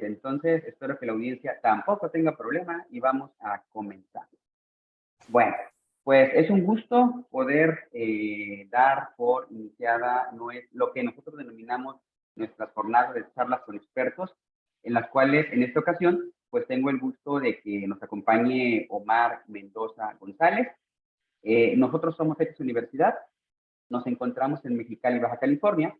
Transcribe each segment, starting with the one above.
Entonces, espero que la audiencia tampoco tenga problema y vamos a comenzar. Bueno, pues es un gusto poder dar por iniciada lo que nosotros denominamos nuestras jornadas de charlas con expertos, en las cuales en esta ocasión pues tengo el gusto de que nos acompañe Omar Mendoza González. Nosotros somos X Universidad, nos encontramos en Mexicali, Baja California,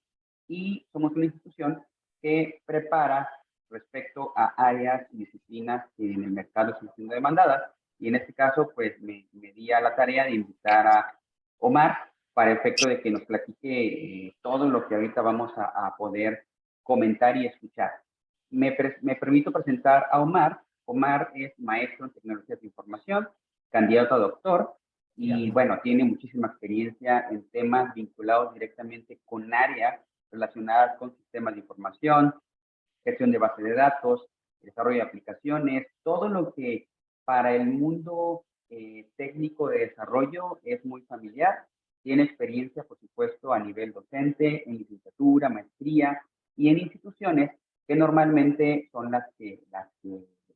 y somos una institución que prepara respecto a áreas y disciplinas que en el mercado están siendo demandadas. Y en este caso, pues me di a la tarea de invitar a Omar para efecto de que nos platique todo lo que ahorita vamos a poder comentar y escuchar. Me permito presentar a Omar. Omar es maestro en tecnologías de información, candidato a doctor, y bueno, tiene muchísima experiencia en temas vinculados directamente con áreas relacionadas con sistemas de información, gestión de base de datos, desarrollo de aplicaciones, todo lo que para el mundo técnico de desarrollo es muy familiar. Tiene experiencia, por supuesto, a nivel docente, en licenciatura, maestría y en instituciones que normalmente son las que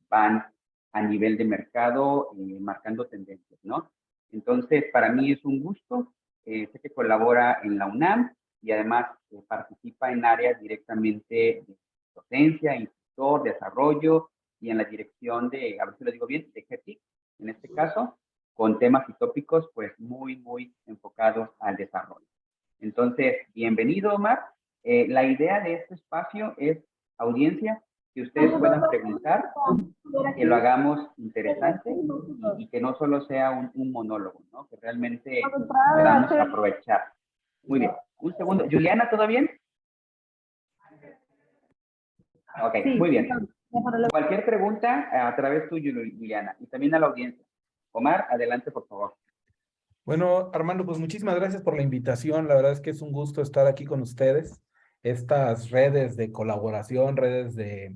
van a nivel de mercado marcando tendencias, ¿no? Entonces, para mí es un gusto. Sé que colabora en la UNAM y además participa en áreas directamente de docencia, instructor, desarrollo y en la dirección de, a ver si lo digo bien, de GETIC, en este caso, con temas y tópicos pues muy enfocados al desarrollo. Entonces, bienvenido, Omar. La idea de este espacio es, audiencia, que ustedes puedan preguntar, que lo hagamos interesante y que no solo sea un monólogo, ¿no? Que realmente podamos aprovechar. Muy bien. Un segundo. Juliana, ¿todo bien? Ok, sí, muy bien. Cualquier pregunta a través tuyo, Juliana, y también a la audiencia. Omar, adelante, por favor. Bueno, Armando, pues muchísimas gracias por la invitación. La verdad es que es un gusto estar aquí con ustedes. Estas redes de colaboración, redes de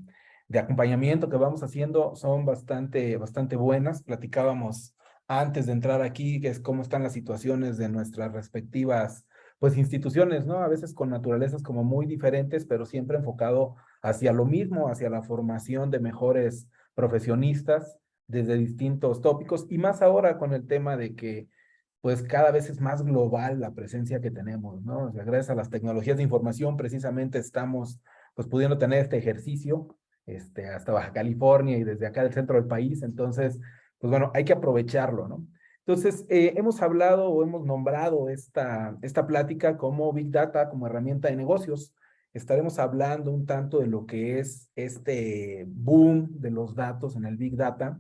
acompañamiento que vamos haciendo son bastante buenas. Platicábamos antes de entrar aquí, que es cómo están las situaciones de nuestras respectivas, pues, instituciones, ¿no? A veces con naturalezas como muy diferentes, pero siempre enfocado hacia lo mismo, hacia la formación de mejores profesionistas desde distintos tópicos, y más ahora con el tema de que pues cada vez es más global la presencia que tenemos, ¿no? O sea, gracias a las tecnologías de información precisamente estamos pues pudiendo tener este ejercicio hasta Baja California y desde acá del centro del país. Entonces, pues bueno, hay que aprovecharlo, ¿no? Entonces, hemos hablado o hemos nombrado esta plática como Big Data, como herramienta de negocios. Estaremos hablando un tanto de lo que es este boom de los datos en el Big Data,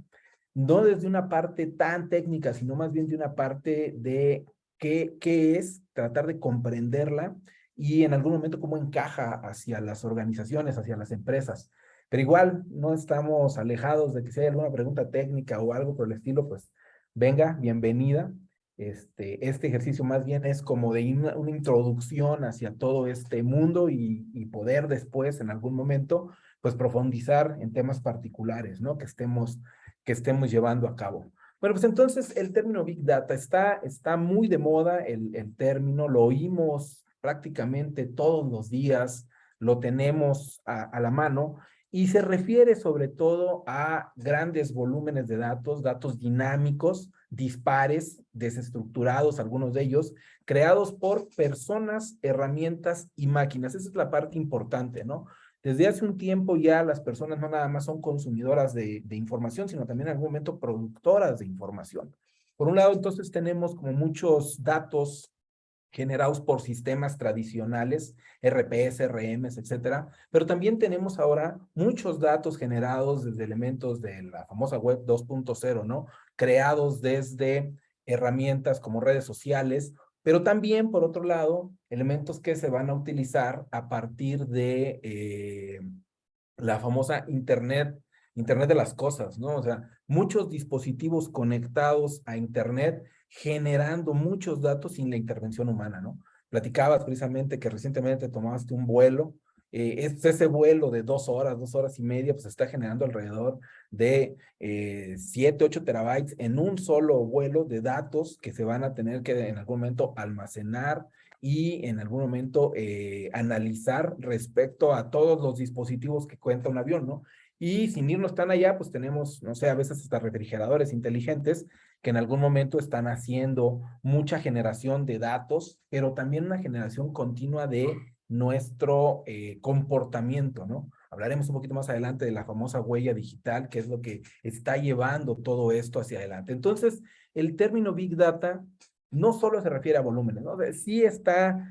no desde una parte tan técnica, sino más bien de una parte de qué es, tratar de comprenderla y en algún momento cómo encaja hacia las organizaciones, hacia las empresas. Pero igual no estamos alejados de que si hay alguna pregunta técnica o algo por el estilo, pues venga, bienvenida. Este ejercicio más bien es como de una introducción hacia todo este mundo y poder después, en algún momento, pues profundizar en temas particulares, ¿no? Que estemos llevando a cabo. Bueno, pues entonces el término Big Data está muy de moda, el término, lo oímos prácticamente todos los días, lo tenemos a la mano, y se refiere sobre todo a grandes volúmenes de datos, datos dinámicos, dispares, desestructurados, algunos de ellos, creados por personas, herramientas y máquinas. Esa es la parte importante, ¿no? Desde hace un tiempo ya las personas no nada más son consumidoras de información, sino también en algún momento productoras de información. Por un lado, entonces tenemos como muchos datos generados por sistemas tradicionales, RPs, RMs, etcétera, pero también tenemos ahora muchos datos generados desde elementos de la famosa web 2.0, ¿no? Creados desde herramientas como redes sociales, pero también, por otro lado, elementos que se van a utilizar a partir de la famosa Internet de las cosas, ¿no? O sea, muchos dispositivos conectados a Internet generando muchos datos sin la intervención humana, ¿no? Platicabas precisamente que recientemente tomaste un vuelo, ese vuelo de 2 horas y media, pues está generando alrededor de 7, 8 terabytes en un solo vuelo de datos que se van a tener que en algún momento almacenar y en algún momento analizar respecto a todos los dispositivos que cuenta un avión, ¿no? Y sin irnos tan allá, pues tenemos, no sé, a veces hasta refrigeradores inteligentes que en algún momento están haciendo mucha generación de datos, pero también una generación continua de nuestro comportamiento, ¿no? Hablaremos un poquito más adelante de la famosa huella digital, que es lo que está llevando todo esto hacia adelante. Entonces, el término Big Data no solo se refiere a volúmenes, ¿no? Sí está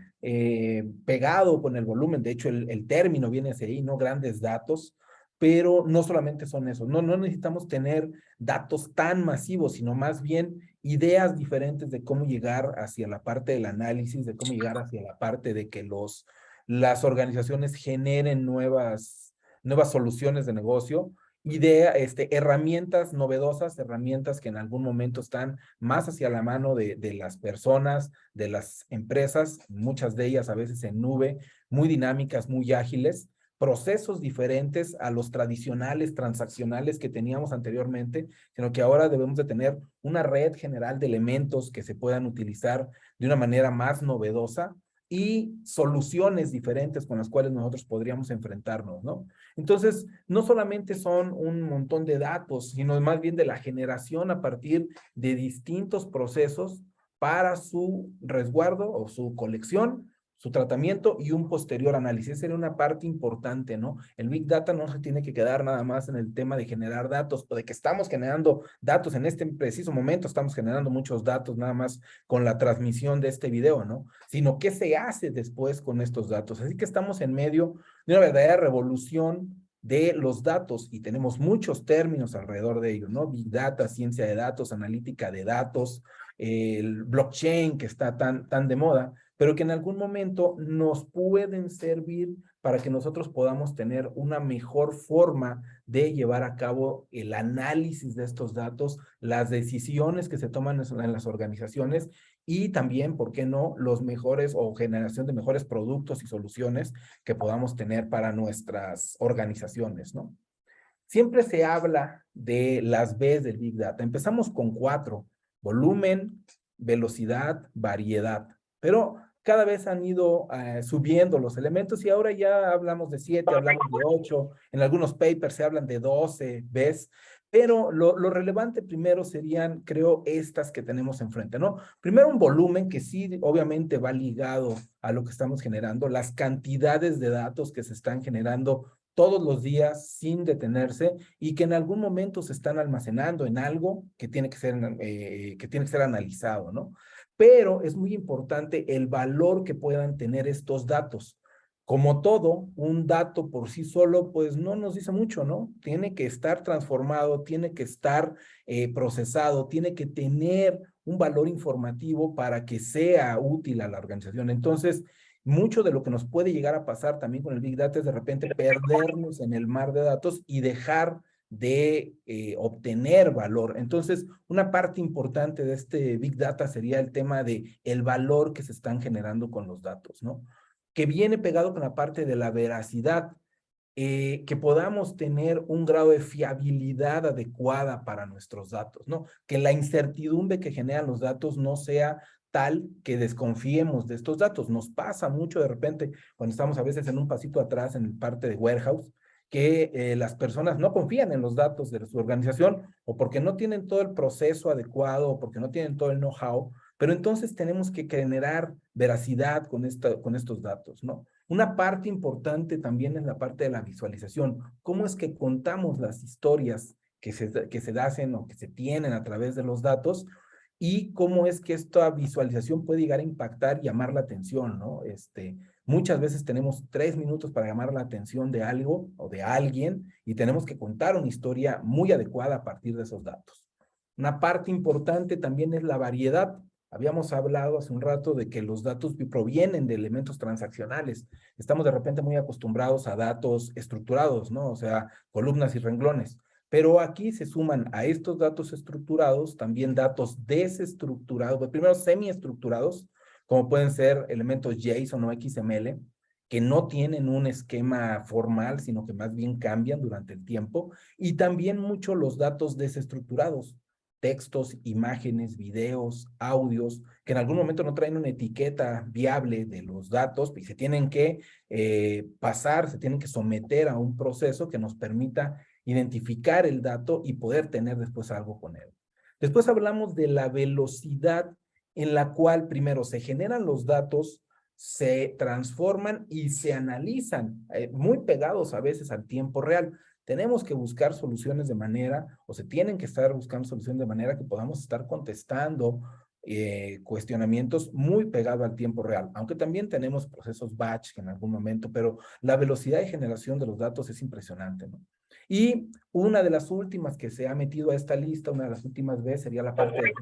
pegado con el volumen, de hecho el término viene hacia ahí, ¿no? Grandes datos, pero no solamente son esos, no necesitamos tener datos tan masivos, sino más bien ideas diferentes de cómo llegar hacia la parte del análisis, de cómo llegar hacia la parte de que las organizaciones generen nuevas soluciones de negocio, herramientas novedosas, herramientas que en algún momento están más hacia la mano de las personas, de las empresas, muchas de ellas a veces en nube, muy dinámicas, muy ágiles, procesos diferentes a los tradicionales transaccionales que teníamos anteriormente, sino que ahora debemos de tener una red general de elementos que se puedan utilizar de una manera más novedosa y soluciones diferentes con las cuales nosotros podríamos enfrentarnos, ¿no? Entonces, no solamente son un montón de datos, sino más bien de la generación a partir de distintos procesos para su resguardo o su colección, su tratamiento y un posterior análisis. Sería una parte importante, ¿no? El Big Data no se tiene que quedar nada más en el tema de generar datos o de que estamos generando datos en este preciso momento, estamos generando muchos datos nada más con la transmisión de este video, ¿no? Sino qué se hace después con estos datos. Así que estamos en medio de una verdadera revolución de los datos y tenemos muchos términos alrededor de ello, ¿no? Big Data, ciencia de datos, analítica de datos, el blockchain que está tan de moda, pero que en algún momento nos pueden servir para que nosotros podamos tener una mejor forma de llevar a cabo el análisis de estos datos, las decisiones que se toman en las organizaciones y también, ¿por qué no?, los mejores o generación de mejores productos y soluciones que podamos tener para nuestras organizaciones, ¿no? Siempre se habla de las Bs del Big Data. Empezamos con 4: volumen, velocidad, variedad. Pero cada vez han ido subiendo los elementos y ahora ya hablamos de 7, hablamos de 8, en algunos papers se hablan de 12 Bs, pero lo relevante primero serían, creo, estas que tenemos enfrente, ¿no? Primero un volumen que sí, obviamente va ligado a lo que estamos generando, las cantidades de datos que se están generando todos los días sin detenerse y que en algún momento se están almacenando en algo que tiene que ser analizado, ¿no? Pero es muy importante el valor que puedan tener estos datos. Como todo, un dato por sí solo, pues no nos dice mucho, ¿no? Tiene que estar transformado, tiene que estar procesado, tiene que tener un valor informativo para que sea útil a la organización. Entonces, mucho de lo que nos puede llegar a pasar también con el Big Data es de repente perdernos en el mar de datos y dejar de obtener valor. Entonces, una parte importante de este Big Data sería el tema de el valor que se están generando con los datos, ¿no? Que viene pegado con la parte de la veracidad, que podamos tener un grado de fiabilidad adecuada para nuestros datos, ¿no? Que la incertidumbre que generan los datos no sea tal que desconfiemos de estos datos. Nos pasa mucho de repente cuando estamos a veces en un pasito atrás en el parte de warehouse, que las personas no confían en los datos de su organización o porque no tienen todo el proceso adecuado o porque no tienen todo el know-how, pero entonces tenemos que generar veracidad con estos datos, ¿no? Una parte importante también es la parte de la visualización. ¿Cómo es que contamos las historias que se hacen o que se tienen a través de los datos? Y cómo es que esta visualización puede llegar a impactar y llamar la atención, ¿no? Muchas veces tenemos 3 minutos para llamar la atención de algo o de alguien y tenemos que contar una historia muy adecuada a partir de esos datos. Una parte importante también es la variedad. Habíamos hablado hace un rato de que los datos provienen de elementos transaccionales. Estamos de repente muy acostumbrados a datos estructurados, ¿no? O sea, columnas y renglones. Pero aquí se suman a estos datos estructurados también datos desestructurados, primero semiestructurados, como pueden ser elementos JSON o XML, que no tienen un esquema formal, sino que más bien cambian durante el tiempo, y también mucho los datos desestructurados, textos, imágenes, videos, audios, que en algún momento no traen una etiqueta viable de los datos y se tienen que pasar, se tienen que someter a un proceso que nos permita identificar el dato y poder tener después algo con él. Después hablamos de la velocidad en la cual primero se generan los datos, se transforman y se analizan, muy pegados a veces al tiempo real. Tenemos que buscar soluciones de manera, o se tienen que estar buscando soluciones de manera que podamos estar contestando cuestionamientos muy pegados al tiempo real, aunque también tenemos procesos batch en algún momento, pero la velocidad de generación de los datos es impresionante, ¿no? Y una de las últimas que se ha metido a esta lista, una de las últimas veces, sería la parte de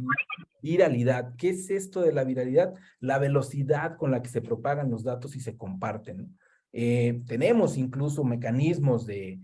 viralidad. ¿Qué es esto de la viralidad? La velocidad con la que se propagan los datos y se comparten, ¿no? Tenemos incluso mecanismos de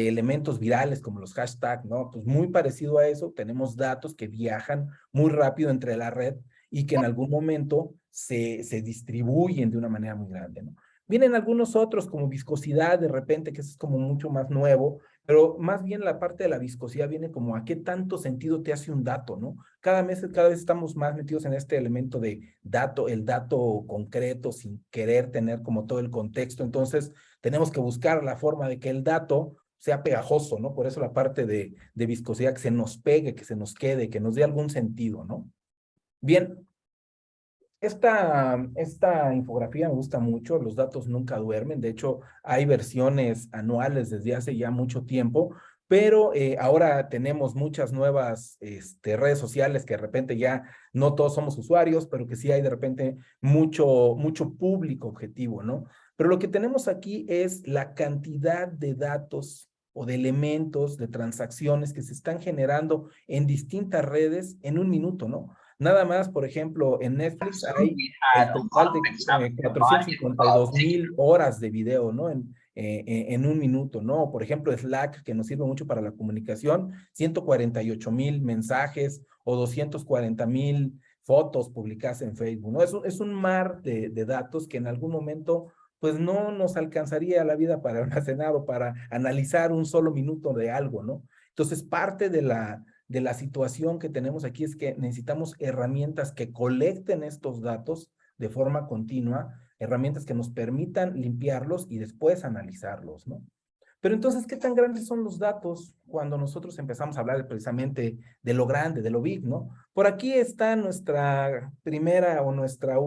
elementos virales como los hashtags, ¿no? Pues muy parecido a eso, tenemos datos que viajan muy rápido entre la red y que en algún momento se distribuyen de una manera muy grande, ¿no? Vienen algunos otros como viscosidad de repente, que es como mucho más nuevo, pero más bien la parte de la viscosidad viene como a qué tanto sentido te hace un dato, ¿no? Cada vez estamos más metidos en este elemento de dato, el dato concreto sin querer tener como todo el contexto. Entonces, tenemos que buscar la forma de que el dato sea pegajoso, ¿no? Por eso la parte de viscosidad, que se nos pegue, que se nos quede, que nos dé algún sentido, ¿no? Bien, esta infografía me gusta mucho, los datos nunca duermen, de hecho hay versiones anuales desde hace ya mucho tiempo, pero ahora tenemos muchas nuevas redes sociales que de repente ya no todos somos usuarios, pero que sí hay de repente mucho público objetivo, ¿no? Pero lo que tenemos aquí es la cantidad de datos o de elementos, de transacciones que se están generando en distintas redes en un minuto, ¿no? Nada más, por ejemplo, en Netflix hay el total de 452,000 horas de video, ¿no? En un minuto, ¿no? Por ejemplo, Slack, que nos sirve mucho para la comunicación, 148,000 mensajes o 240,000 fotos publicadas en Facebook, ¿no? Es un mar de datos que en algún momento pues no nos alcanzaría la vida para almacenar o para analizar un solo minuto de algo, ¿no? Entonces, parte de la situación que tenemos aquí es que necesitamos herramientas que colecten estos datos de forma continua, herramientas que nos permitan limpiarlos y después analizarlos, ¿no? Pero entonces, ¿qué tan grandes son los datos cuando nosotros empezamos a hablar precisamente de lo grande, de lo big, ¿no? Por aquí está nuestra primera o nuestra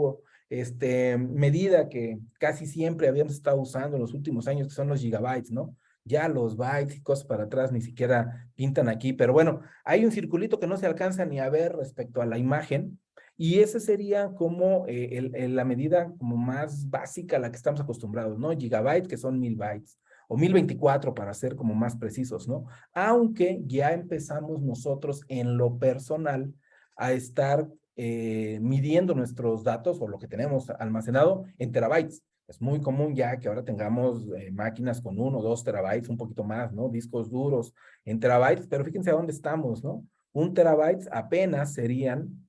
medida que casi siempre habíamos estado usando en los últimos años, que son los gigabytes, ¿no? Ya los bytes y cosas para atrás ni siquiera pintan aquí, pero bueno, hay un circulito que no se alcanza ni a ver respecto a la imagen, y ese sería como la medida como más básica a la que estamos acostumbrados, ¿no? Gigabyte, que son 1000 bytes, o 1024 para ser como más precisos, ¿no? Aunque ya empezamos nosotros en lo personal a estar midiendo nuestros datos o lo que tenemos almacenado en terabytes. Es muy común ya que ahora tengamos máquinas con 1 o 2 terabytes, un poquito más, ¿no? Discos duros en terabytes, pero fíjense a dónde estamos, ¿no? 1 terabyte apenas serían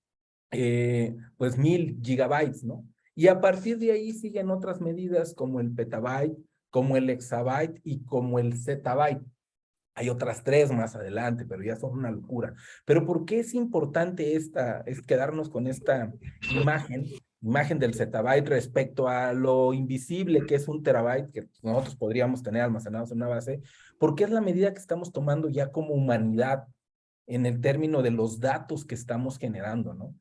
pues 1000 gigabytes, ¿no? Y a partir de ahí siguen otras medidas como el petabyte, como el exabyte y como el zettabyte. Hay otras 3 más adelante, pero ya son una locura. Pero ¿por qué es importante es quedarnos con esta imagen del zettabyte respecto a lo invisible que es 1 terabyte, que nosotros podríamos tener almacenados en una base? Porque es la medida que estamos tomando ya como humanidad en el término de los datos que estamos generando, ¿no?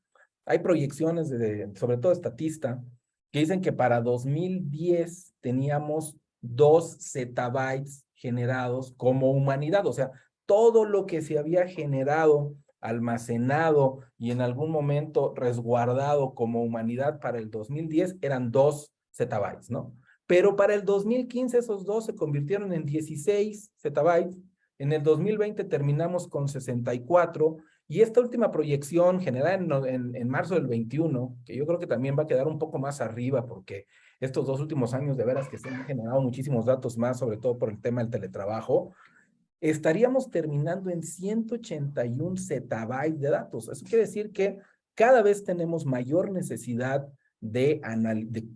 Hay proyecciones, sobre todo estatista, que dicen que para 2010 teníamos 2 zettabytes generados como humanidad, o sea, todo lo que se había generado, almacenado y en algún momento resguardado como humanidad para el 2010 eran 2 zettabytes, ¿no? Pero para el 2015 esos 2 se convirtieron en 16 zettabytes. En el 2020 terminamos con 64 y esta última proyección generada en marzo del 21, que yo creo que también va a quedar un poco más arriba porque estos 2 últimos años de veras que se han generado muchísimos datos más, sobre todo por el tema del teletrabajo, estaríamos terminando en 181 zettabytes de datos. Eso quiere decir que cada vez tenemos mayor necesidad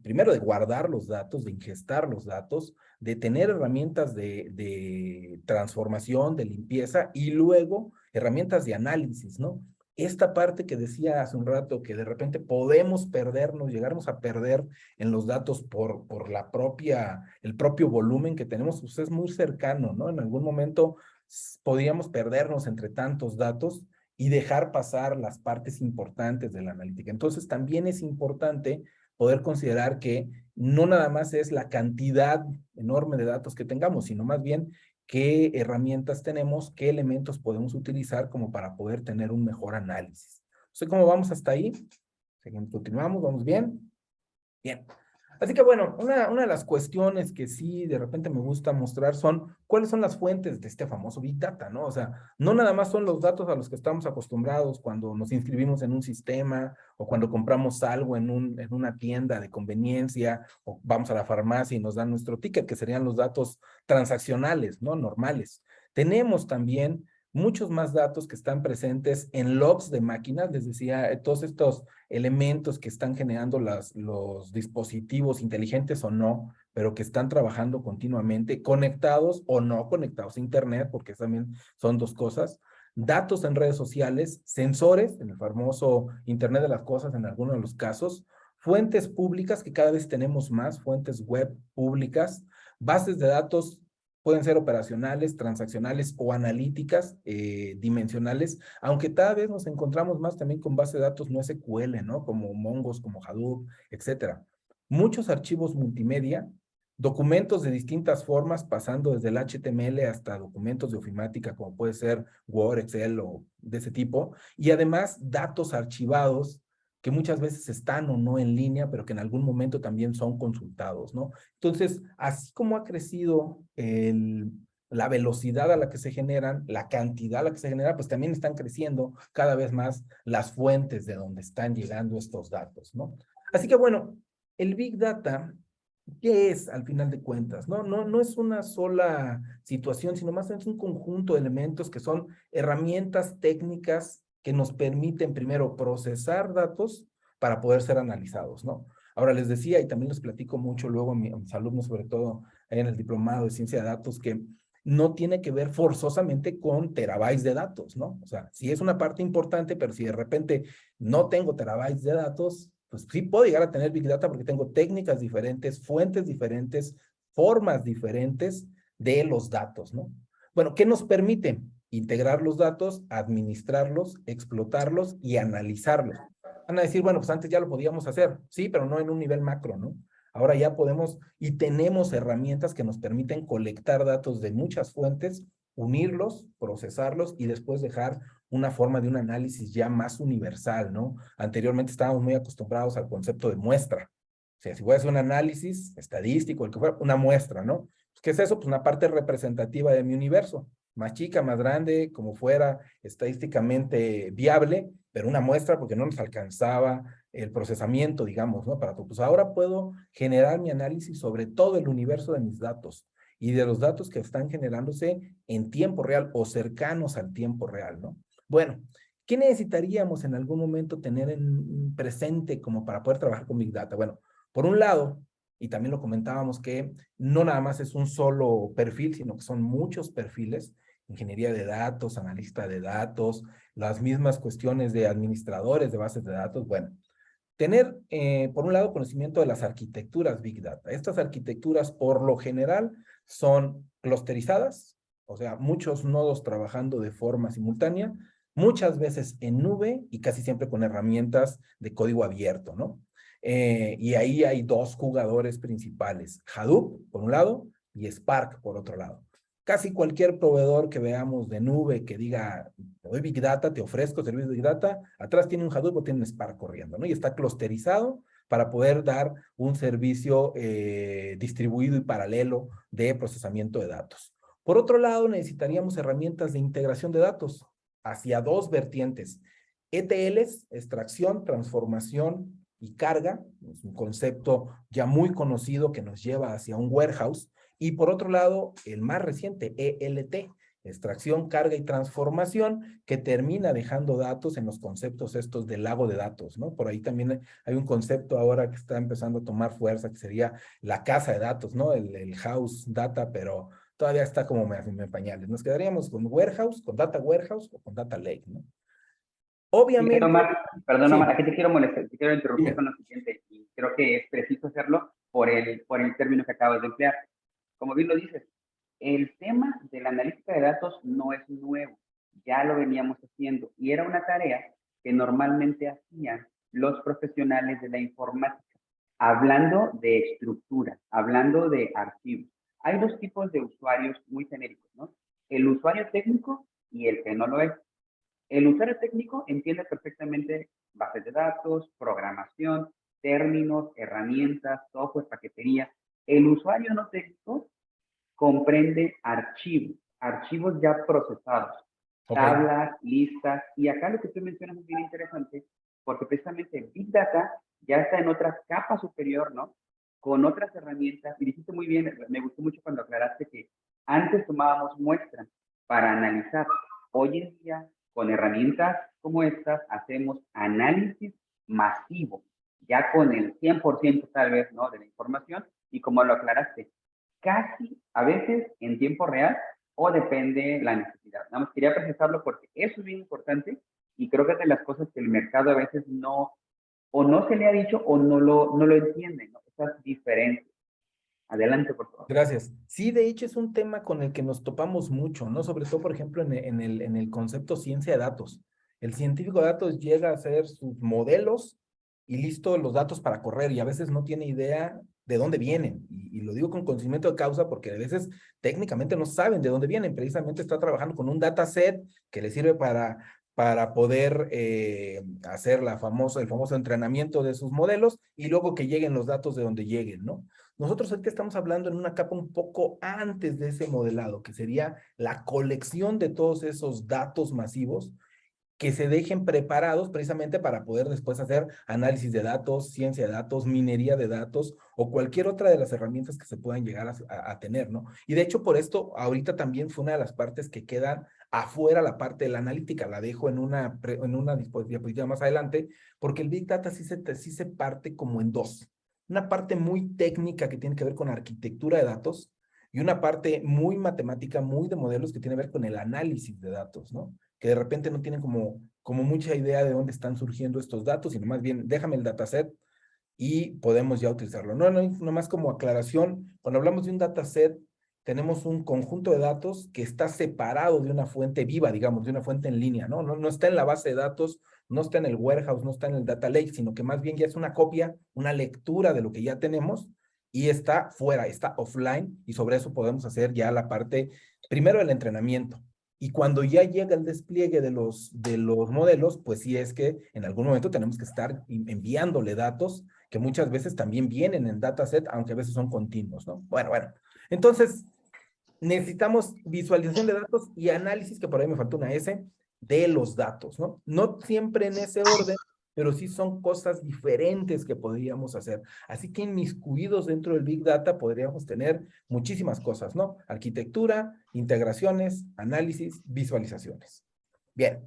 primero de guardar los datos, de ingestar los datos, de tener herramientas de transformación, de limpieza y luego herramientas de análisis, ¿no? Esta parte que decía hace un rato, que de repente podemos perdernos, llegarnos a perder en los datos por el propio volumen que tenemos, pues es muy cercano, ¿no? En algún momento podíamos perdernos entre tantos datos y dejar pasar las partes importantes de la analítica. Entonces, también es importante poder considerar que no nada más es la cantidad enorme de datos que tengamos, sino más bien qué herramientas tenemos, qué elementos podemos utilizar como para poder tener un mejor análisis. No sé cómo vamos hasta ahí. Seguimos, continuamos, ¿vamos bien? Bien. Así que bueno, una de las cuestiones que sí de repente me gusta mostrar son cuáles son las fuentes de este famoso Big Data, ¿no? O sea, no nada más son los datos a los que estamos acostumbrados cuando nos inscribimos en un sistema o cuando compramos algo en una tienda de conveniencia o vamos a la farmacia y nos dan nuestro ticket, que serían los datos transaccionales, ¿no? Normales. Tenemos también muchos más datos que están presentes en logs de máquinas, les decía, todos estos elementos que están generando los dispositivos inteligentes o no, pero que están trabajando continuamente, conectados o no conectados a Internet, porque también son dos cosas, datos en redes sociales, sensores, en el famoso Internet de las cosas en algunos de los casos, fuentes públicas, que cada vez tenemos más, fuentes web públicas, bases de datos pueden ser operacionales, transaccionales o analíticas, dimensionales, aunque cada vez nos encontramos más también con base de datos no SQL, ¿no? Como Mongoose, como Hadoop, etcétera. Muchos archivos multimedia, documentos de distintas formas, pasando desde el HTML hasta documentos de ofimática, como puede ser Word, Excel o de ese tipo, y además datos archivados que muchas veces están o no en línea, pero que en algún momento también son consultados, ¿no? Entonces, así como ha crecido la velocidad a la que se generan, la cantidad a la que se genera, pues también están creciendo cada vez más las fuentes de donde están llegando estos datos, ¿no? Así que bueno, el Big Data, ¿qué es al final de cuentas? No es una sola situación, sino más es un conjunto de elementos que son herramientas técnicas que nos permiten primero procesar datos para poder ser analizados, ¿no? Ahora les decía, y también les platico mucho luego a mis alumnos, sobre todo en el diplomado de ciencia de datos, que no tiene que ver forzosamente con terabytes de datos, ¿no? O sea, sí es una parte importante, pero si de repente no tengo terabytes de datos, pues sí puedo llegar a tener Big Data porque tengo técnicas diferentes, fuentes diferentes, formas diferentes de los datos, ¿no? Bueno, ¿qué nos permite? Integrar los datos, administrarlos, explotarlos y analizarlos. Van a decir, bueno, pues antes ya lo podíamos hacer, sí, pero no en un nivel macro, ¿no? Ahora ya podemos y tenemos herramientas que nos permiten colectar datos de muchas fuentes, unirlos, procesarlos y después dejar una forma de un análisis ya más universal, ¿no? Anteriormente estábamos muy acostumbrados al concepto de muestra. O sea, si voy a hacer un análisis estadístico, el que fuera, una muestra, ¿no? ¿Qué es eso? Pues una parte representativa de mi universo, más chica, más grande, como fuera estadísticamente viable, pero una muestra porque no nos alcanzaba el procesamiento, digamos, ¿no? Para todo. Pues ahora puedo generar mi análisis sobre todo el universo de mis datos y de los datos que están generándose en tiempo real o cercanos al tiempo real, ¿no? Bueno, ¿qué necesitaríamos en algún momento tener en presente como para poder trabajar con Big Data? Bueno, por un lado, y también lo comentábamos, que no nada más es un solo perfil, sino que son muchos perfiles, ingeniería de datos, analista de datos, las mismas cuestiones de administradores de bases de datos. Bueno, tener, por un lado, conocimiento de las arquitecturas Big Data. Estas arquitecturas, por lo general, son clusterizadas, o sea, muchos nodos trabajando de forma simultánea, muchas veces en nube y casi siempre con herramientas de código abierto, ¿no? Y ahí hay dos jugadores principales, Hadoop, por un lado, y Spark, por otro lado. Casi cualquier proveedor que veamos de nube que diga, te doy Big Data, te ofrezco servicios de Big Data, atrás tiene un Hadoop o tiene un Spark corriendo, ¿no? Y está clusterizado para poder dar un servicio distribuido y paralelo de procesamiento de datos. Por otro lado, necesitaríamos herramientas de integración de datos hacia dos vertientes. ETLs, extracción, transformación y carga, es un concepto ya muy conocido que nos lleva hacia un warehouse. Y por otro lado, el más reciente, ELT, extracción, carga y transformación, que termina dejando datos en los conceptos estos del lago de datos, ¿no? Por ahí también hay un concepto ahora que está empezando a tomar fuerza, que sería la casa de datos, ¿no? El house data, pero todavía está como en pañales. Nos quedaríamos con warehouse, con data warehouse o con data lake, ¿no? Fíjate, Obviamente, Omar, perdón, Omar, sí, aquí te quiero molestar, te quiero interrumpir dime. con lo siguiente, y creo que es preciso hacerlo por el término que acabas de emplear. Como bien lo dices, el tema de la analítica de datos no es nuevo, ya lo veníamos haciendo y era una tarea que normalmente hacían los profesionales de la informática, hablando de estructura, hablando de archivos. Hay dos tipos de usuarios muy genéricos, ¿no? El usuario técnico y el que no lo es. El usuario técnico entiende perfectamente bases de datos, programación, términos, herramientas, software, paquetería. El usuario no técnico comprende archivos, archivos ya procesados, Ok, tablas, listas, y acá lo que tú mencionas es bien interesante, porque precisamente Big Data ya está en otra capa superior, ¿no? Con otras herramientas, y dijiste muy bien, me gustó mucho cuando aclaraste que antes tomábamos muestras para analizar. Hoy en día, con herramientas como estas, hacemos análisis masivo, ya con el 100% tal vez, ¿no? De la información, y como lo aclaraste, casi a veces en tiempo real o depende la necesidad. Nada más quería precisarlo porque eso es bien importante y creo que es de las cosas que el mercado a veces no, o no se le ha dicho o no lo entiende, ¿no? Esas diferencias. Adelante, por favor. gracias. Sí, de hecho es un tema con el que nos topamos mucho, ¿no? Sobre todo, por ejemplo, en el concepto ciencia de datos. El científico de datos llega a hacer sus modelos y listo los datos para correr y a veces no tiene idea de dónde vienen. Y lo digo con conocimiento de causa porque a veces técnicamente no saben de dónde vienen. Precisamente está trabajando con un dataset que le sirve para poder hacer el famoso entrenamiento de sus modelos y luego que lleguen los datos de donde lleguen, ¿no? Nosotros ahorita estamos hablando en una capa un poco antes de ese modelado, que sería la colección de todos esos datos masivos que se dejen preparados precisamente para poder después hacer análisis de datos, ciencia de datos, minería de datos o cualquier otra de las herramientas que se puedan llegar a tener, ¿no? Y de hecho por esto ahorita también fue una de las partes que quedan afuera, la parte de la analítica, la dejo en una diapositiva más adelante, porque el Big Data sí se parte como en dos. Una parte muy técnica que tiene que ver con arquitectura de datos y una parte muy matemática, muy de modelos que tiene que ver con el análisis de datos, ¿no? Que de repente no tienen como mucha idea de dónde están surgiendo estos datos, sino más bien déjame el dataset y podemos ya utilizarlo. No más como aclaración, cuando hablamos de un dataset, tenemos un conjunto de datos que está separado de una fuente viva, digamos, de una fuente en línea, ¿no? No está en la base de datos, no está en el warehouse, no está en el data lake, sino que más bien ya es una copia, una lectura de lo que ya tenemos y está fuera, está offline y sobre eso podemos hacer ya la parte, primero el entrenamiento. Y cuando ya llega el despliegue de los modelos, pues sí es que en algún momento tenemos que estar enviándole datos que muchas veces también vienen en dataset, aunque a veces son continuos, ¿no? Bueno. Entonces, necesitamos visualización de datos y análisis, que por ahí me faltó una S, de los datos, ¿no? No siempre en ese orden, pero sí son cosas diferentes que podríamos hacer. Así que inmiscuidos dentro del Big Data podríamos tener muchísimas cosas, ¿no? Arquitectura, integraciones, análisis, visualizaciones. Bien,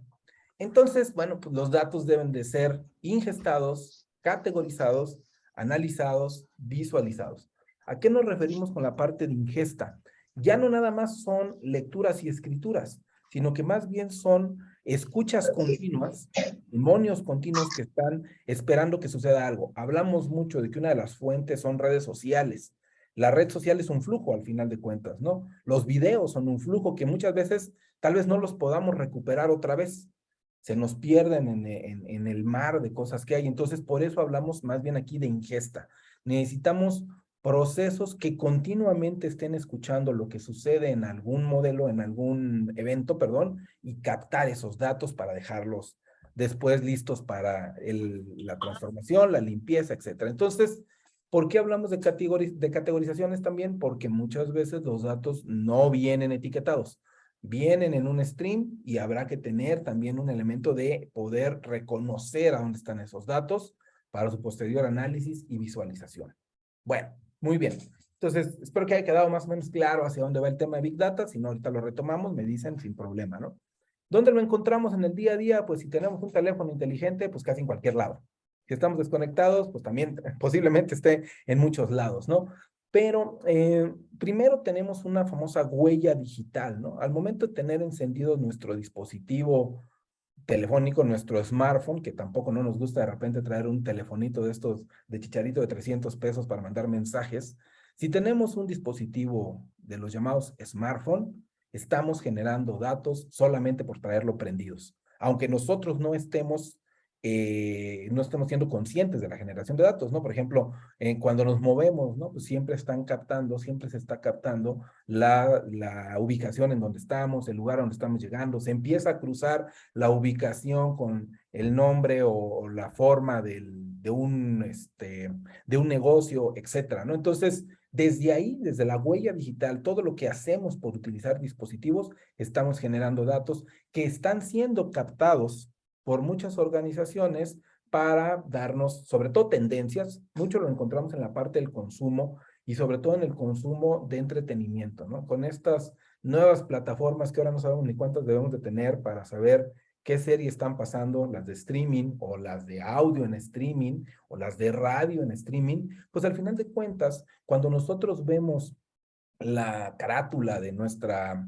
entonces, bueno, pues los datos deben de ser ingestados, categorizados, analizados, visualizados. ¿A qué nos referimos con la parte de ingesta? Ya no nada más son lecturas y escrituras, sino que más bien son escuchas continuas, demonios continuos que están esperando que suceda algo. Hablamos mucho de que una de las fuentes son redes sociales. La red social es un flujo al final de cuentas, ¿no? Los videos son un flujo que muchas veces tal vez no los podamos recuperar otra vez, se nos pierden en el mar de cosas que hay. Entonces, por eso hablamos más bien aquí de ingesta. Necesitamos procesos que continuamente estén escuchando lo que sucede en algún modelo, en algún evento, perdón, y captar esos datos para dejarlos después listos para la transformación, la limpieza, etcétera. Entonces, ¿por qué hablamos de categorizaciones también? Porque muchas veces los datos no vienen etiquetados, vienen en un stream y habrá que tener también un elemento de poder reconocer a dónde están esos datos para su posterior análisis y visualización. Bueno, muy bien. Entonces, espero que haya quedado más o menos claro hacia dónde va el tema de Big Data. Si no, ahorita lo retomamos, me dicen sin problema, ¿no? ¿Dónde lo encontramos en el día a día? Pues si tenemos un teléfono inteligente, pues casi en cualquier lado. Si estamos desconectados, pues también posiblemente esté en muchos lados, ¿no? Pero primero tenemos una famosa huella digital, ¿no? Al momento de tener encendido nuestro dispositivo telefónico, nuestro smartphone, que tampoco no nos gusta de repente traer un telefonito de estos de chicharito de 300 pesos para mandar mensajes. Si tenemos un dispositivo de los llamados smartphone, estamos generando datos solamente por traerlo prendidos. Aunque nosotros no estemos siendo conscientes de la generación de datos, ¿no? Por ejemplo, cuando nos movemos, ¿no? Pues siempre se está captando la ubicación en donde estamos, el lugar a donde estamos llegando, se empieza a cruzar la ubicación con el nombre o la forma de un negocio, etcétera, ¿no? Entonces, desde ahí, desde la huella digital, todo lo que hacemos por utilizar dispositivos, estamos generando datos que están siendo captados por muchas organizaciones para darnos, sobre todo, tendencias. Mucho lo encontramos en la parte del consumo y sobre todo en el consumo de entretenimiento, ¿no? Con estas nuevas plataformas que ahora no sabemos ni cuántas debemos de tener para saber qué series están pasando, las de streaming o las de audio en streaming o las de radio en streaming, pues al final de cuentas, cuando nosotros vemos la carátula de nuestra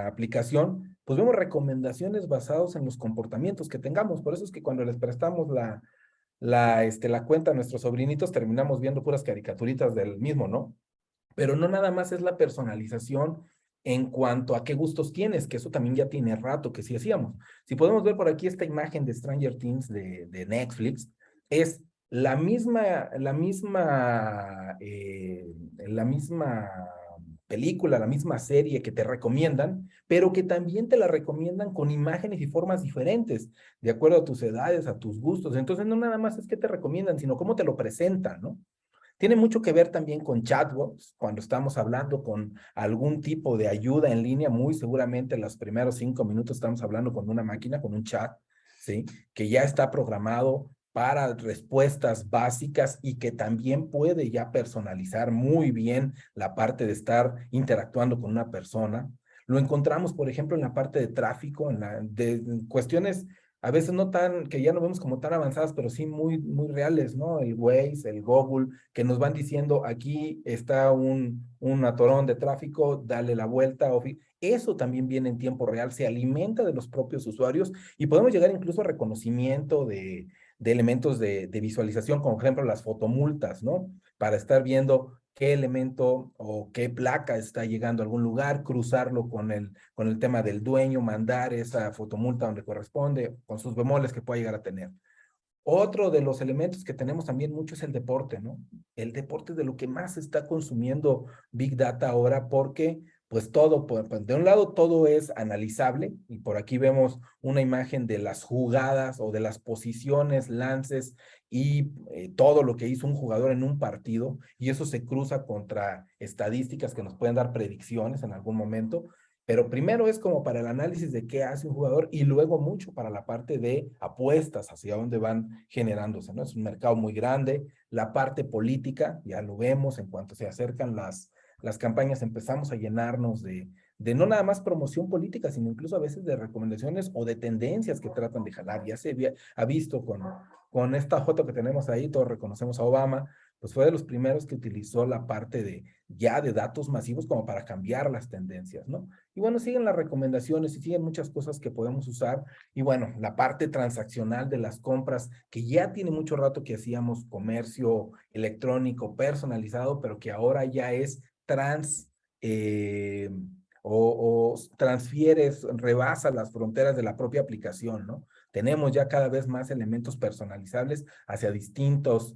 aplicación, pues vemos recomendaciones basadas en los comportamientos que tengamos. Por eso es que cuando les prestamos la cuenta a nuestros sobrinitos, terminamos viendo puras caricaturitas del mismo, ¿no? Pero no nada más es la personalización en cuanto a qué gustos tienes, que eso también ya tiene rato que sí hacíamos. Si podemos ver por aquí esta imagen de Stranger Things de Netflix, es la misma película, la misma serie que te recomiendan, pero que también te la recomiendan con imágenes y formas diferentes, de acuerdo a tus edades, a tus gustos. Entonces, no nada más es que te recomiendan, sino cómo te lo presentan, ¿no? Tiene mucho que ver también con chatbots, cuando estamos hablando con algún tipo de ayuda en línea, muy seguramente en los primeros 5 minutos estamos hablando con una máquina, con un chat, ¿sí? Que ya está programado para respuestas básicas y que también puede ya personalizar muy bien la parte de estar interactuando con una persona. Lo encontramos, por ejemplo, en la parte de tráfico, de cuestiones a veces no tan, que ya no vemos como tan avanzadas, pero sí muy, muy reales, ¿no? El Waze, el Google, que nos van diciendo, aquí está un atorón de tráfico, dale la vuelta. Eso también viene en tiempo real, se alimenta de los propios usuarios y podemos llegar incluso a reconocimiento de elementos de visualización, como por ejemplo las fotomultas, ¿no? Para estar viendo qué elemento o qué placa está llegando a algún lugar, cruzarlo con el tema del dueño, mandar esa fotomulta donde corresponde, con sus bemoles que pueda llegar a tener. Otro de los elementos que tenemos también mucho es el deporte, ¿no? El deporte es de lo que más se está consumiendo Big Data ahora porque, pues todo, pues, de un lado todo es analizable y por aquí vemos una imagen de las jugadas o de las posiciones, lances y todo lo que hizo un jugador en un partido y eso se cruza contra estadísticas que nos pueden dar predicciones en algún momento. Pero primero es como para el análisis de qué hace un jugador y luego mucho para la parte de apuestas, hacia dónde van generándose, ¿no? Es un mercado muy grande. La parte política, ya lo vemos, en cuanto se acercan las campañas, empezamos a llenarnos de no nada más promoción política, sino incluso a veces de recomendaciones o de tendencias que tratan de jalar. Ya ha visto con esta foto que tenemos ahí, todos reconocemos a Obama, pues fue de los primeros que utilizó la parte de datos masivos como para cambiar las tendencias, ¿no? Y bueno, siguen las recomendaciones y siguen muchas cosas que podemos usar. Y bueno, la parte transaccional de las compras, que ya tiene mucho rato que hacíamos comercio electrónico personalizado, pero que ahora ya es eh, transfieres, rebasa las fronteras de la propia aplicación, ¿no? Tenemos ya cada vez más elementos personalizables hacia distintos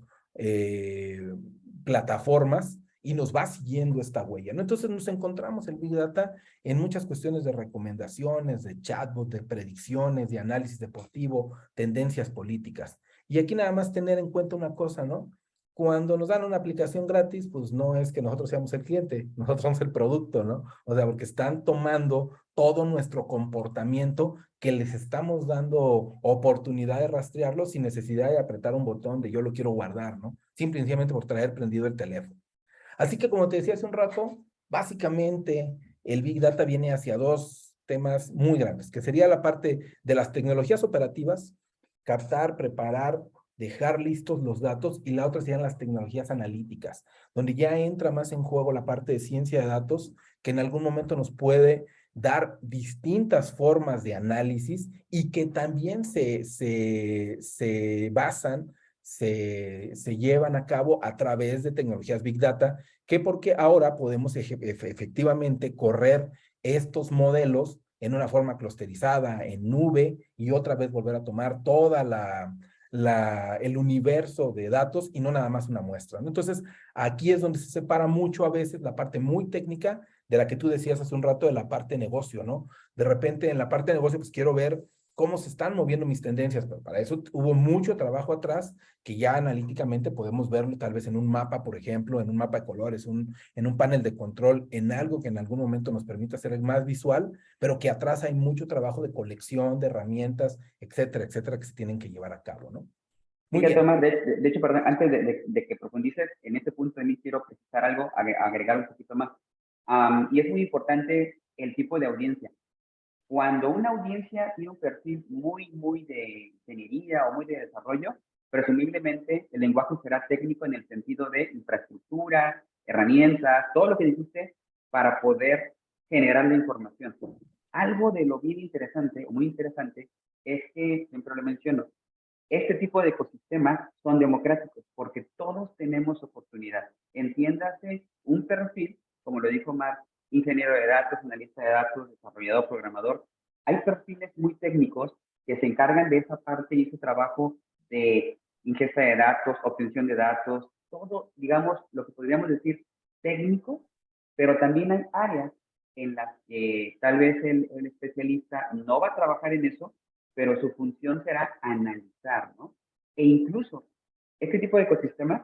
plataformas y nos va siguiendo esta huella, ¿no? Entonces nos encontramos el Big Data en muchas cuestiones de recomendaciones, de chatbot, de predicciones, de análisis deportivo, tendencias políticas. Y aquí nada más tener en cuenta una cosa, ¿no? Cuando nos dan una aplicación gratis, pues no es que nosotros seamos el cliente, nosotros somos el producto, ¿no? O sea, porque están tomando todo nuestro comportamiento que les estamos dando oportunidad de rastrearlo sin necesidad de apretar un botón de yo lo quiero guardar, ¿no? Simplemente por traer prendido el teléfono. Así que como te decía hace un rato, básicamente el Big Data viene hacia dos temas muy grandes, que sería la parte de las tecnologías operativas, captar, preparar dejar listos los datos, y la otra serían las tecnologías analíticas, donde ya entra más en juego la parte de ciencia de datos, que en algún momento nos puede dar distintas formas de análisis y que también se basan, se llevan a cabo a través de tecnologías Big Data, que porque ahora podemos efectivamente correr estos modelos en una forma clusterizada, en nube, y otra vez volver a tomar toda el universo de datos y no nada más una muestra, ¿no? Entonces, aquí es donde se separa mucho a veces la parte muy técnica de la que tú decías hace un rato, de la parte de negocio, ¿no? De repente en la parte de negocio, pues quiero ver cómo se están moviendo mis tendencias, pero para eso hubo mucho trabajo atrás que ya analíticamente podemos verlo tal vez en un mapa, por ejemplo, en un mapa de colores, en un panel de control, en algo que en algún momento nos permite hacer más visual, pero que atrás hay mucho trabajo de colección, de herramientas, etcétera, etcétera, que se tienen que llevar a cabo, ¿no? Muy Fíjate, bien. Omar, de hecho, perdón, antes de que profundices en este punto de mí, quiero precisar algo, agregar un poquito más. Y es muy importante el tipo de audiencia. Cuando una audiencia tiene un perfil muy de ingeniería o muy de desarrollo, presumiblemente el lenguaje será técnico en el sentido de infraestructura, herramientas, todo lo que dijiste para poder generar la información. Algo de lo bien interesante o muy interesante es que, siempre lo menciono, este tipo de ecosistemas son democráticos porque todos tenemos oportunidad. Entiéndase un perfil, como lo dijo Mark, ingeniero de datos, analista de datos, desarrollador, programador. Hay perfiles muy técnicos que se encargan de esa parte y ese trabajo de ingesta de datos, obtención de datos, todo, digamos, lo que podríamos decir técnico, pero también hay áreas en las que tal vez el especialista no va a trabajar en eso, pero su función será analizar, ¿no? E incluso, este tipo de ecosistemas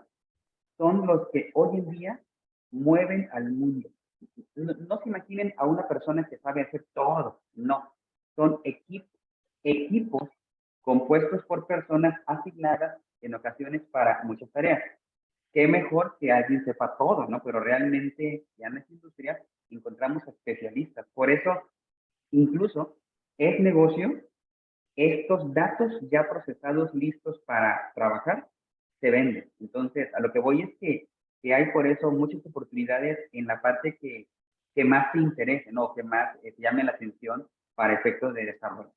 son los que hoy en día mueven al mundo. No se imaginen a una persona que sabe hacer todo, no. Son equipos compuestos por personas asignadas en ocasiones para muchas tareas. Qué mejor que alguien sepa todo, ¿no? Pero realmente ya en esta industria encontramos especialistas. Por eso, incluso, es negocio estos datos ya procesados, listos para trabajar, se venden. Entonces, a lo que voy es que hay por eso muchas oportunidades en la parte que más te interese, ¿no? Que más te llame la atención para efectos de desarrollo.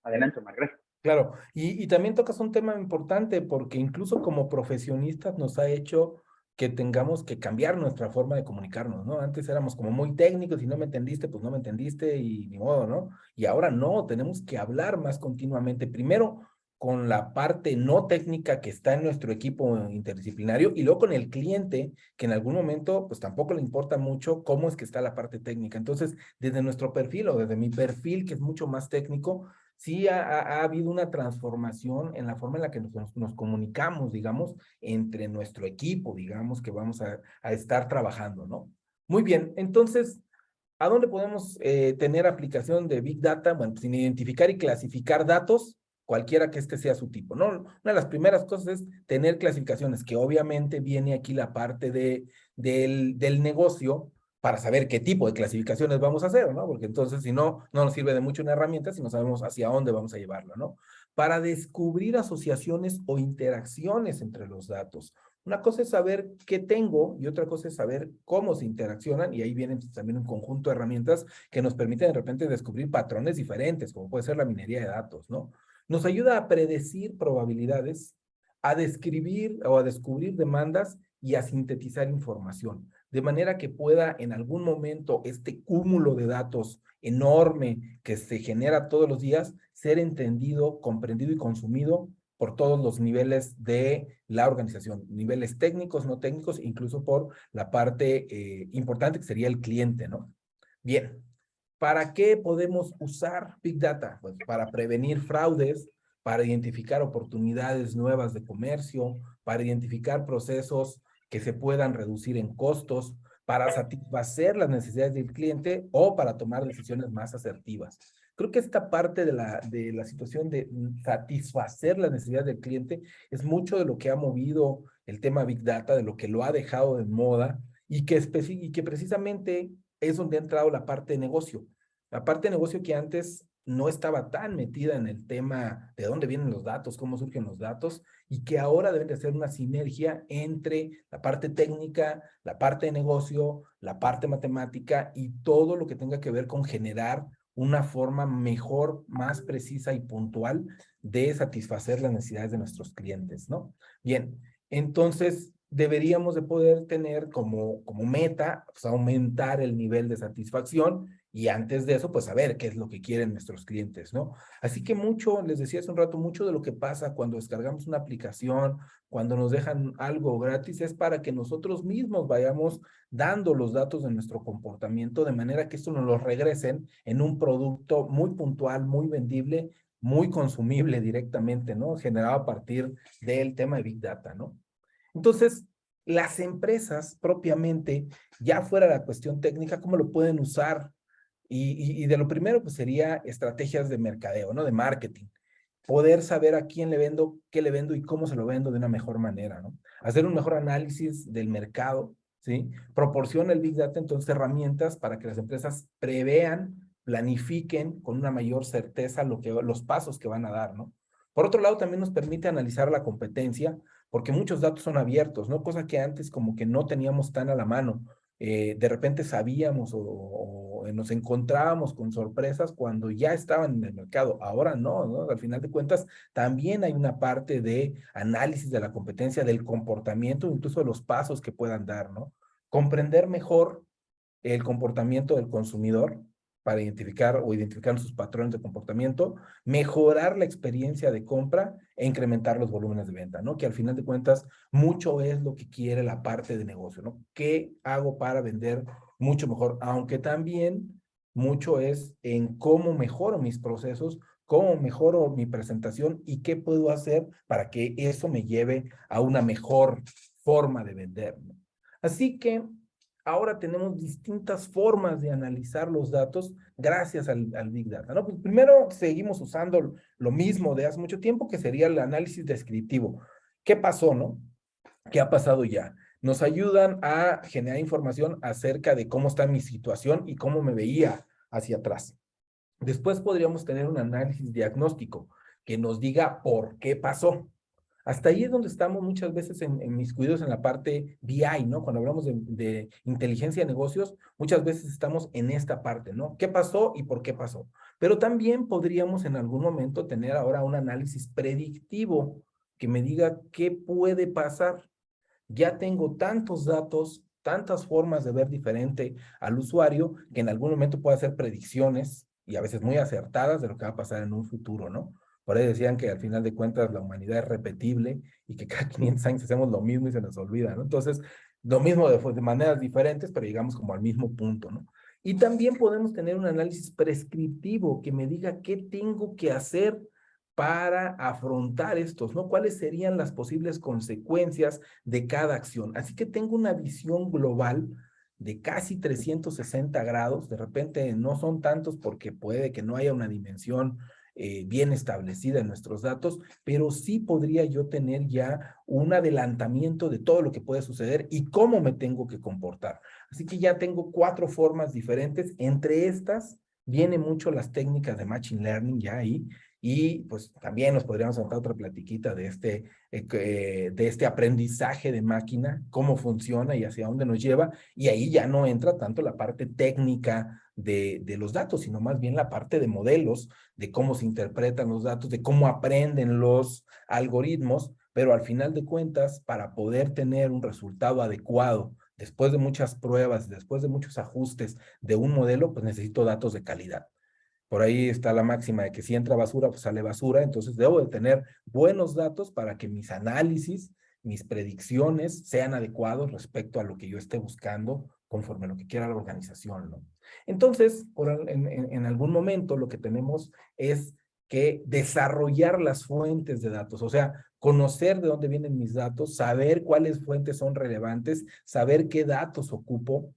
Adelante, Omar, gracias. Claro, y también tocas un tema importante, porque incluso como profesionistas nos ha hecho que tengamos que cambiar nuestra forma de comunicarnos, ¿no? Antes éramos como muy técnicos, y no me entendiste, pues no me entendiste y ni modo, ¿no? Y ahora no, tenemos que hablar más continuamente, primero con la parte no técnica que está en nuestro equipo interdisciplinario, y luego con el cliente, que en algún momento pues tampoco le importa mucho cómo es que está la parte técnica. Entonces, desde nuestro perfil o desde mi perfil, que es mucho más técnico, sí ha habido una transformación en la forma en la que nos comunicamos, digamos, entre nuestro equipo, digamos, que vamos a estar trabajando, ¿no? Muy bien, entonces, ¿a dónde podemos tener aplicación de Big Data? Bueno, pues sin identificar y clasificar datos, cualquiera que este sea su tipo, ¿no? Una de las primeras cosas es tener clasificaciones, que obviamente viene aquí la parte del negocio, para saber qué tipo de clasificaciones vamos a hacer, ¿no? Porque entonces, si no, no nos sirve de mucho una herramienta si no sabemos hacia dónde vamos a llevarla, ¿no? Para descubrir asociaciones o interacciones entre los datos. Una cosa es saber qué tengo y otra cosa es saber cómo se interaccionan, y ahí vienen también un conjunto de herramientas que nos permiten de repente descubrir patrones diferentes, como puede ser la minería de datos, ¿no? Nos ayuda a predecir probabilidades, a describir o a descubrir demandas y a sintetizar información, de manera que pueda en algún momento este cúmulo de datos enorme que se genera todos los días ser entendido, comprendido y consumido por todos los niveles de la organización, niveles técnicos, no técnicos, incluso por la parte importante que sería el cliente, ¿no? Bien, ¿para qué podemos usar Big Data? Pues para prevenir fraudes, para identificar oportunidades nuevas de comercio, para identificar procesos que se puedan reducir en costos, para satisfacer las necesidades del cliente o para tomar decisiones más asertivas. Creo que esta parte de la situación de satisfacer las necesidades del cliente es mucho de lo que ha movido el tema Big Data, de lo que lo ha dejado de moda, y que precisamente es donde ha entrado la parte de negocio. La parte de negocio que antes no estaba tan metida en el tema de dónde vienen los datos, cómo surgen los datos, y que ahora deben de ser una sinergia entre la parte técnica, la parte de negocio, la parte matemática y todo lo que tenga que ver con generar una forma mejor, más precisa y puntual de satisfacer las necesidades de nuestros clientes, ¿no? Bien, entonces deberíamos de poder tener como meta, pues, aumentar el nivel de satisfacción y antes de eso, pues saber qué es lo que quieren nuestros clientes, ¿no? Así que mucho, les decía hace un rato, mucho de lo que pasa cuando descargamos una aplicación, cuando nos dejan algo gratis, es para que nosotros mismos vayamos dando los datos de nuestro comportamiento de manera que esto nos lo regresen en un producto muy puntual, muy vendible, muy consumible directamente, ¿no? Generado a partir del tema de Big Data, ¿no? Entonces, las empresas propiamente, ya fuera la cuestión técnica, ¿cómo lo pueden usar? Y de lo primero, pues sería estrategias de mercadeo, ¿no? De marketing. Poder saber a quién le vendo, qué le vendo y cómo se lo vendo de una mejor manera, ¿no? Hacer un mejor análisis del mercado, ¿sí? Proporciona el Big Data entonces herramientas para que las empresas prevean, planifiquen con una mayor certeza los pasos que van a dar, ¿no? Por otro lado, también nos permite analizar la competencia, porque muchos datos son abiertos, ¿no? Cosa que antes como que no teníamos tan a la mano. De repente sabíamos o nos encontrábamos con sorpresas cuando ya estaban en el mercado. Ahora no, ¿no? Al final de cuentas, también hay una parte de análisis de la competencia, del comportamiento, incluso de los pasos que puedan dar, ¿no? Comprender mejor el comportamiento del consumidor para identificar sus patrones de comportamiento, mejorar la experiencia de compra e incrementar los volúmenes de venta, ¿no? Que al final de cuentas mucho es lo que quiere la parte de negocio, ¿no? ¿Qué hago para vender mucho mejor? Aunque también mucho es en cómo mejoro mis procesos, cómo mejoro mi presentación y qué puedo hacer para que eso me lleve a una mejor forma de vender, ¿no? Así que ahora tenemos distintas formas de analizar los datos gracias al Big Data, ¿no? Pues primero seguimos usando lo mismo de hace mucho tiempo, que sería el análisis descriptivo. ¿Qué pasó, no? ¿Qué ha pasado ya? Nos ayudan a generar información acerca de cómo está mi situación y cómo me veía hacia atrás. Después podríamos tener un análisis diagnóstico que nos diga por qué pasó. Hasta ahí es donde estamos muchas veces en mis cuidados en la parte BI, ¿no? Cuando hablamos de inteligencia de negocios, muchas veces estamos en esta parte, ¿no? ¿Qué pasó y por qué pasó? Pero también podríamos en algún momento tener ahora un análisis predictivo que me diga qué puede pasar. Ya tengo tantos datos, tantas formas de ver diferente al usuario, que en algún momento puedo hacer predicciones y a veces muy acertadas de lo que va a pasar en un futuro, ¿no? Por ahí decían que al final de cuentas la humanidad es repetible y que cada 500 años hacemos lo mismo y se nos olvida, ¿no? Entonces, lo mismo de maneras diferentes, pero llegamos como al mismo punto, ¿no? Y también podemos tener un análisis prescriptivo que me diga qué tengo que hacer para afrontar estos, ¿no? ¿Cuáles serían las posibles consecuencias de cada acción? Así que tengo una visión global de casi 360 grados. De repente no son tantos porque puede que no haya una dimensión bien establecida en nuestros datos, pero sí podría yo tener ya un adelantamiento de todo lo que puede suceder y cómo me tengo que comportar. Así que ya tengo 4 formas diferentes. Entre estas vienen mucho las técnicas de Machine Learning ya ahí, y pues también nos podríamos saltar otra platiquita de este aprendizaje de máquina, cómo funciona y hacia dónde nos lleva. Y ahí ya no entra tanto la parte técnica de los datos, sino más bien la parte de modelos, de cómo se interpretan los datos, de cómo aprenden los algoritmos. Pero al final de cuentas, para poder tener un resultado adecuado, después de muchas pruebas, después de muchos ajustes de un modelo, pues necesito datos de calidad. Por ahí está la máxima de que si entra basura, pues sale basura. Entonces debo de tener buenos datos para que mis análisis, mis predicciones sean adecuados respecto a lo que yo esté buscando conforme a lo que quiera la organización, ¿no? Entonces, en algún momento lo que tenemos es que desarrollar las fuentes de datos, o sea, conocer de dónde vienen mis datos, saber cuáles fuentes son relevantes, saber qué datos ocupo,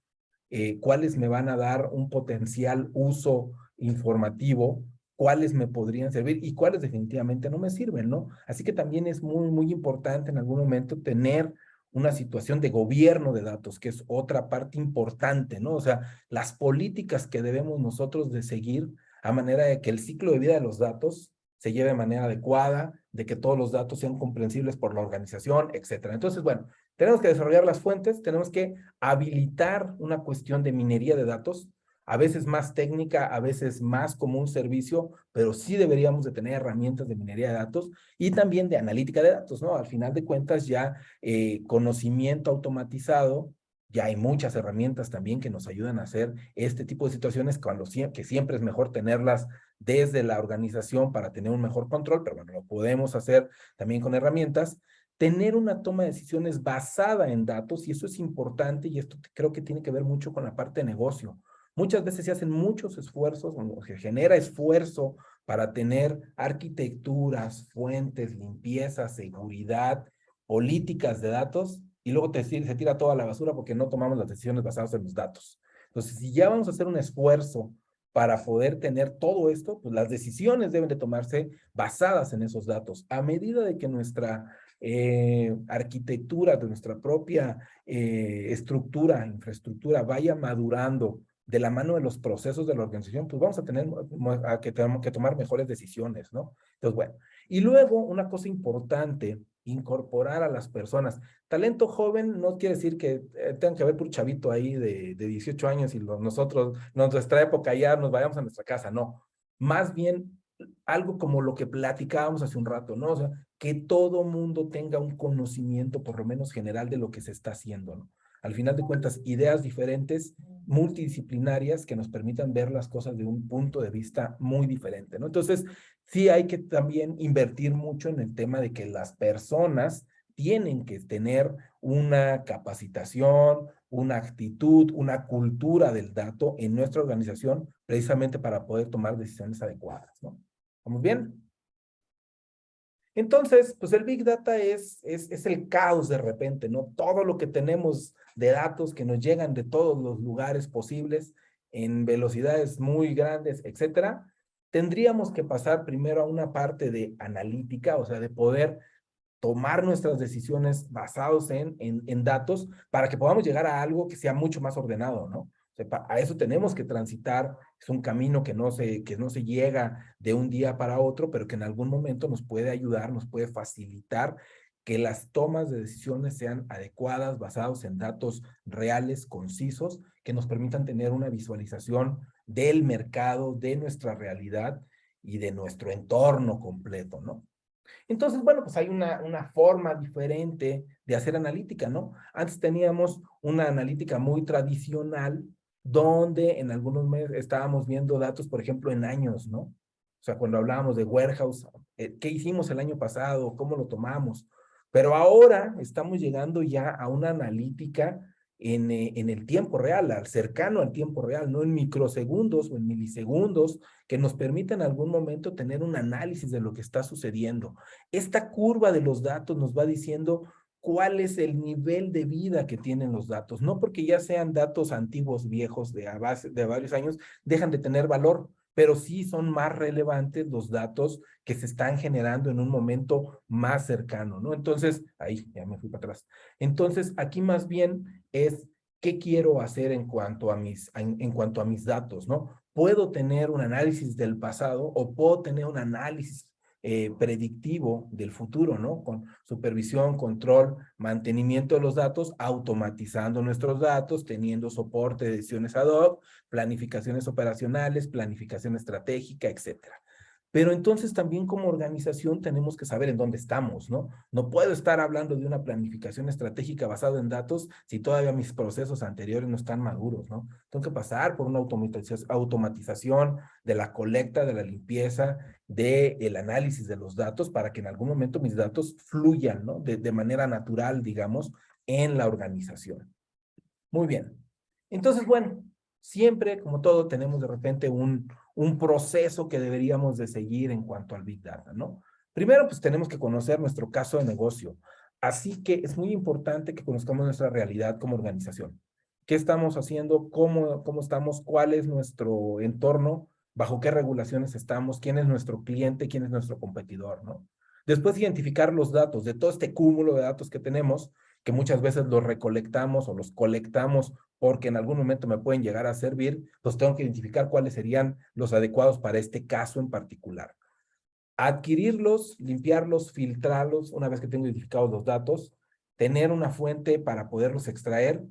cuáles me van a dar un potencial uso informativo, cuáles me podrían servir y cuáles definitivamente no me sirven, ¿no? Así que también es muy, muy importante en algún momento tener una situación de gobierno de datos, que es otra parte importante, ¿no? O sea, las políticas que debemos nosotros de seguir a manera de que el ciclo de vida de los datos se lleve de manera adecuada, de que todos los datos sean comprensibles por la organización, etcétera. Entonces, bueno, tenemos que desarrollar las fuentes, tenemos que habilitar una cuestión de minería de datos, a veces más técnica, a veces más como un servicio, pero sí deberíamos de tener herramientas de minería de datos y también de analítica de datos, ¿no? Al final de cuentas ya conocimiento automatizado, ya hay muchas herramientas también que nos ayudan a hacer este tipo de situaciones que siempre es mejor tenerlas desde la organización para tener un mejor control, pero bueno, lo podemos hacer también con herramientas. Tener una toma de decisiones basada en datos, y eso es importante, y esto creo que tiene que ver mucho con la parte de negocio. Muchas veces se hacen muchos esfuerzos, o se genera esfuerzo para tener arquitecturas, fuentes, limpieza, seguridad, políticas de datos, y luego se tira toda la basura porque no tomamos las decisiones basadas en los datos. Entonces, si ya vamos a hacer un esfuerzo para poder tener todo esto, pues las decisiones deben de tomarse basadas en esos datos. A medida de que nuestra arquitectura, de nuestra propia estructura, infraestructura vaya madurando de la mano de los procesos de la organización, pues vamos a tener tenemos que tomar mejores decisiones, ¿no? Entonces, bueno. Y luego, una cosa importante, incorporar a las personas. Talento joven no quiere decir que tengan que haber por chavito ahí de 18 años y nosotros, nuestra época ya nos vayamos a nuestra casa, no. Más bien, algo como lo que platicábamos hace un rato, ¿no? O sea, que todo mundo tenga un conocimiento, por lo menos general, de lo que se está haciendo, ¿no? Al final de cuentas, ideas diferentes, multidisciplinarias, que nos permitan ver las cosas de un punto de vista muy diferente, ¿no? Entonces, sí hay que también invertir mucho en el tema de que las personas tienen que tener una capacitación, una actitud, una cultura del dato en nuestra organización, precisamente para poder tomar decisiones adecuadas, ¿no? ¿Vamos bien? Entonces, pues el Big Data es el caos de repente, ¿no? Todo lo que tenemos de datos que nos llegan de todos los lugares posibles en velocidades muy grandes, etcétera, tendríamos que pasar primero a una parte de analítica, o sea, de poder tomar nuestras decisiones basados en datos para que podamos llegar a algo que sea mucho más ordenado, ¿no? O sea, a eso tenemos que transitar, es un camino que no se llega de un día para otro, pero que en algún momento nos puede ayudar, nos puede facilitar que las tomas de decisiones sean adecuadas, basados en datos reales, concisos, que nos permitan tener una visualización del mercado, de nuestra realidad y de nuestro entorno completo, ¿no? Entonces, bueno, pues hay una forma diferente de hacer analítica, ¿no? Antes teníamos una analítica muy tradicional donde en algunos meses estábamos viendo datos, por ejemplo, en años, ¿no? O sea, cuando hablábamos de warehouse, ¿qué hicimos el año pasado? ¿Cómo lo tomamos? Pero ahora estamos llegando ya a una analítica en el tiempo real, al cercano al tiempo real, no en microsegundos o en milisegundos, que nos permita en algún momento tener un análisis de lo que está sucediendo. Esta curva de los datos nos va diciendo cuál es el nivel de vida que tienen los datos. No porque ya sean datos antiguos, viejos, de varios años, dejan de tener valor, pero sí son más relevantes los datos que se están generando en un momento más cercano, ¿no? Entonces, ahí ya me fui para atrás. Entonces, aquí más bien es qué quiero hacer en cuanto a mis datos, ¿no? Puedo tener un análisis del pasado o puedo tener un análisis predictivo del futuro, ¿no? Con supervisión, control, mantenimiento de los datos, automatizando nuestros datos, teniendo soporte de decisiones ad hoc, planificaciones operacionales, planificación estratégica, etcétera. Pero entonces también como organización tenemos que saber en dónde estamos, ¿no? No puedo estar hablando de una planificación estratégica basada en datos si todavía mis procesos anteriores no están maduros, ¿no? Tengo que pasar por una automatización de la colecta, de la limpieza, del análisis de los datos para que en algún momento mis datos fluyan, ¿no? De manera natural, digamos, en la organización. Muy bien. Entonces, bueno, siempre, como todo, tenemos de repente un proceso que deberíamos de seguir en cuanto al Big Data, ¿no? Primero, pues tenemos que conocer nuestro caso de negocio. Así que es muy importante que conozcamos nuestra realidad como organización. ¿Qué estamos haciendo? ¿Cómo estamos? ¿Cuál es nuestro entorno? ¿Bajo qué regulaciones estamos? ¿Quién es nuestro cliente? ¿Quién es nuestro competidor? ¿No? Después, identificar los datos de todo este cúmulo de datos que tenemos que muchas veces los recolectamos o los colectamos porque en algún momento me pueden llegar a servir, pues tengo que identificar cuáles serían los adecuados para este caso en particular. Adquirirlos, limpiarlos, filtrarlos, una vez que tengo identificados los datos, tener una fuente para poderlos extraer,